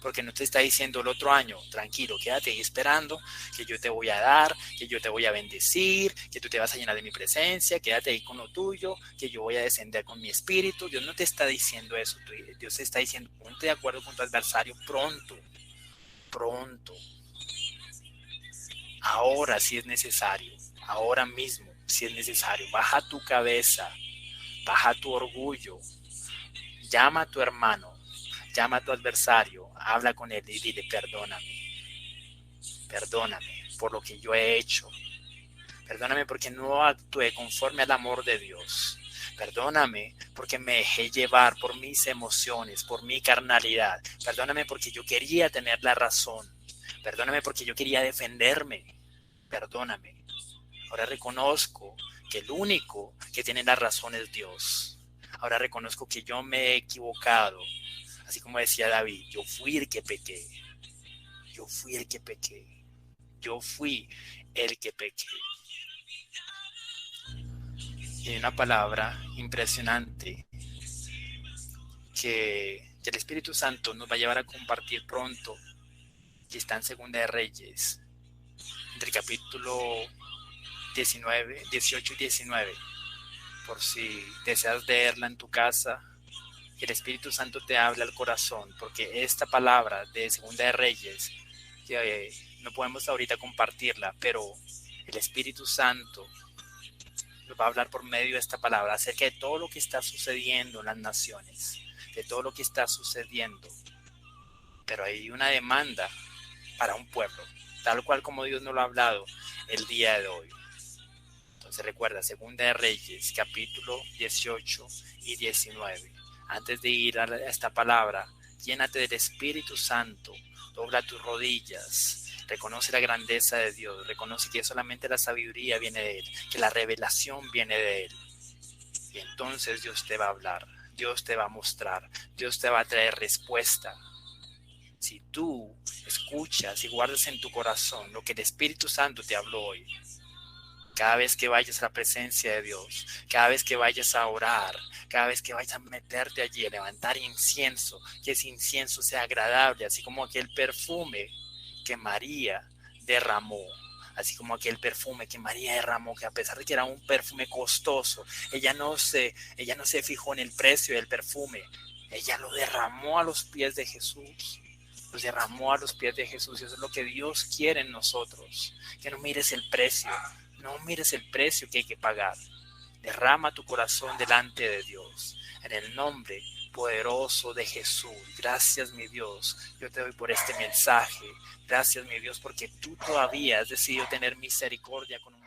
Porque no te está diciendo el otro año, tranquilo, quédate ahí esperando, que yo te voy a dar, que yo te voy a bendecir, que tú te vas a llenar de mi presencia, quédate ahí con lo tuyo, que yo voy a descender con mi espíritu. Dios no te está diciendo eso, Dios te está diciendo, ponte de acuerdo con tu adversario pronto, pronto. Ahora si es necesario, ahora mismo si es necesario, baja tu cabeza, baja tu orgullo, llama a tu hermano, llama a tu adversario, habla con él y dile, perdóname por lo que yo he hecho, perdóname porque no actué conforme al amor de Dios, perdóname porque me dejé llevar por mis emociones, por mi carnalidad, perdóname porque yo quería tener la razón, perdóname porque yo quería defenderme, perdóname. Ahora reconozco que el único que tiene la razón es Dios. Ahora reconozco que yo me he equivocado. Así como decía David, yo fui el que pequé. Yo fui el que pequé. Y hay una palabra impresionante que el Espíritu Santo nos va a llevar a compartir pronto, que está en Segunda de Reyes, entre el capítulo 18 y 19. Por si deseas leerla en tu casa, que el Espíritu Santo te hable al corazón, porque esta palabra de Segunda de Reyes, no podemos ahorita compartirla, pero el Espíritu Santo nos va a hablar por medio de esta palabra acerca de todo lo que está sucediendo en las naciones, de todo lo que está sucediendo. Pero hay una demanda para un pueblo, tal cual como Dios nos lo ha hablado el día de hoy. Entonces recuerda, Segunda de Reyes, capítulo 18 y 19. Antes de ir a esta palabra, llénate del Espíritu Santo, dobla tus rodillas, reconoce la grandeza de Dios, reconoce que solamente la sabiduría viene de Él, que la revelación viene de Él. Y entonces Dios te va a hablar, Dios te va a mostrar, Dios te va a traer respuesta. Si tú escuchas y guardas en tu corazón lo que el Espíritu Santo te habló hoy, cada vez que vayas a la presencia de Dios, cada vez que vayas a orar, cada vez que vayas a meterte allí, a levantar incienso, que ese incienso sea agradable, así como aquel perfume que María derramó, que a pesar de que era un perfume costoso, ella no se fijó en el precio del perfume, ella lo derramó a los pies de Jesús. Los derramó a los pies de Jesús. Y eso es lo que Dios quiere en nosotros, que no mires el precio. No mires el precio que hay que pagar. Derrama tu corazón delante de Dios. En el nombre poderoso de Jesús. Gracias, mi Dios. Yo te doy por este mensaje. Gracias, mi Dios, porque tú todavía has decidido tener misericordia con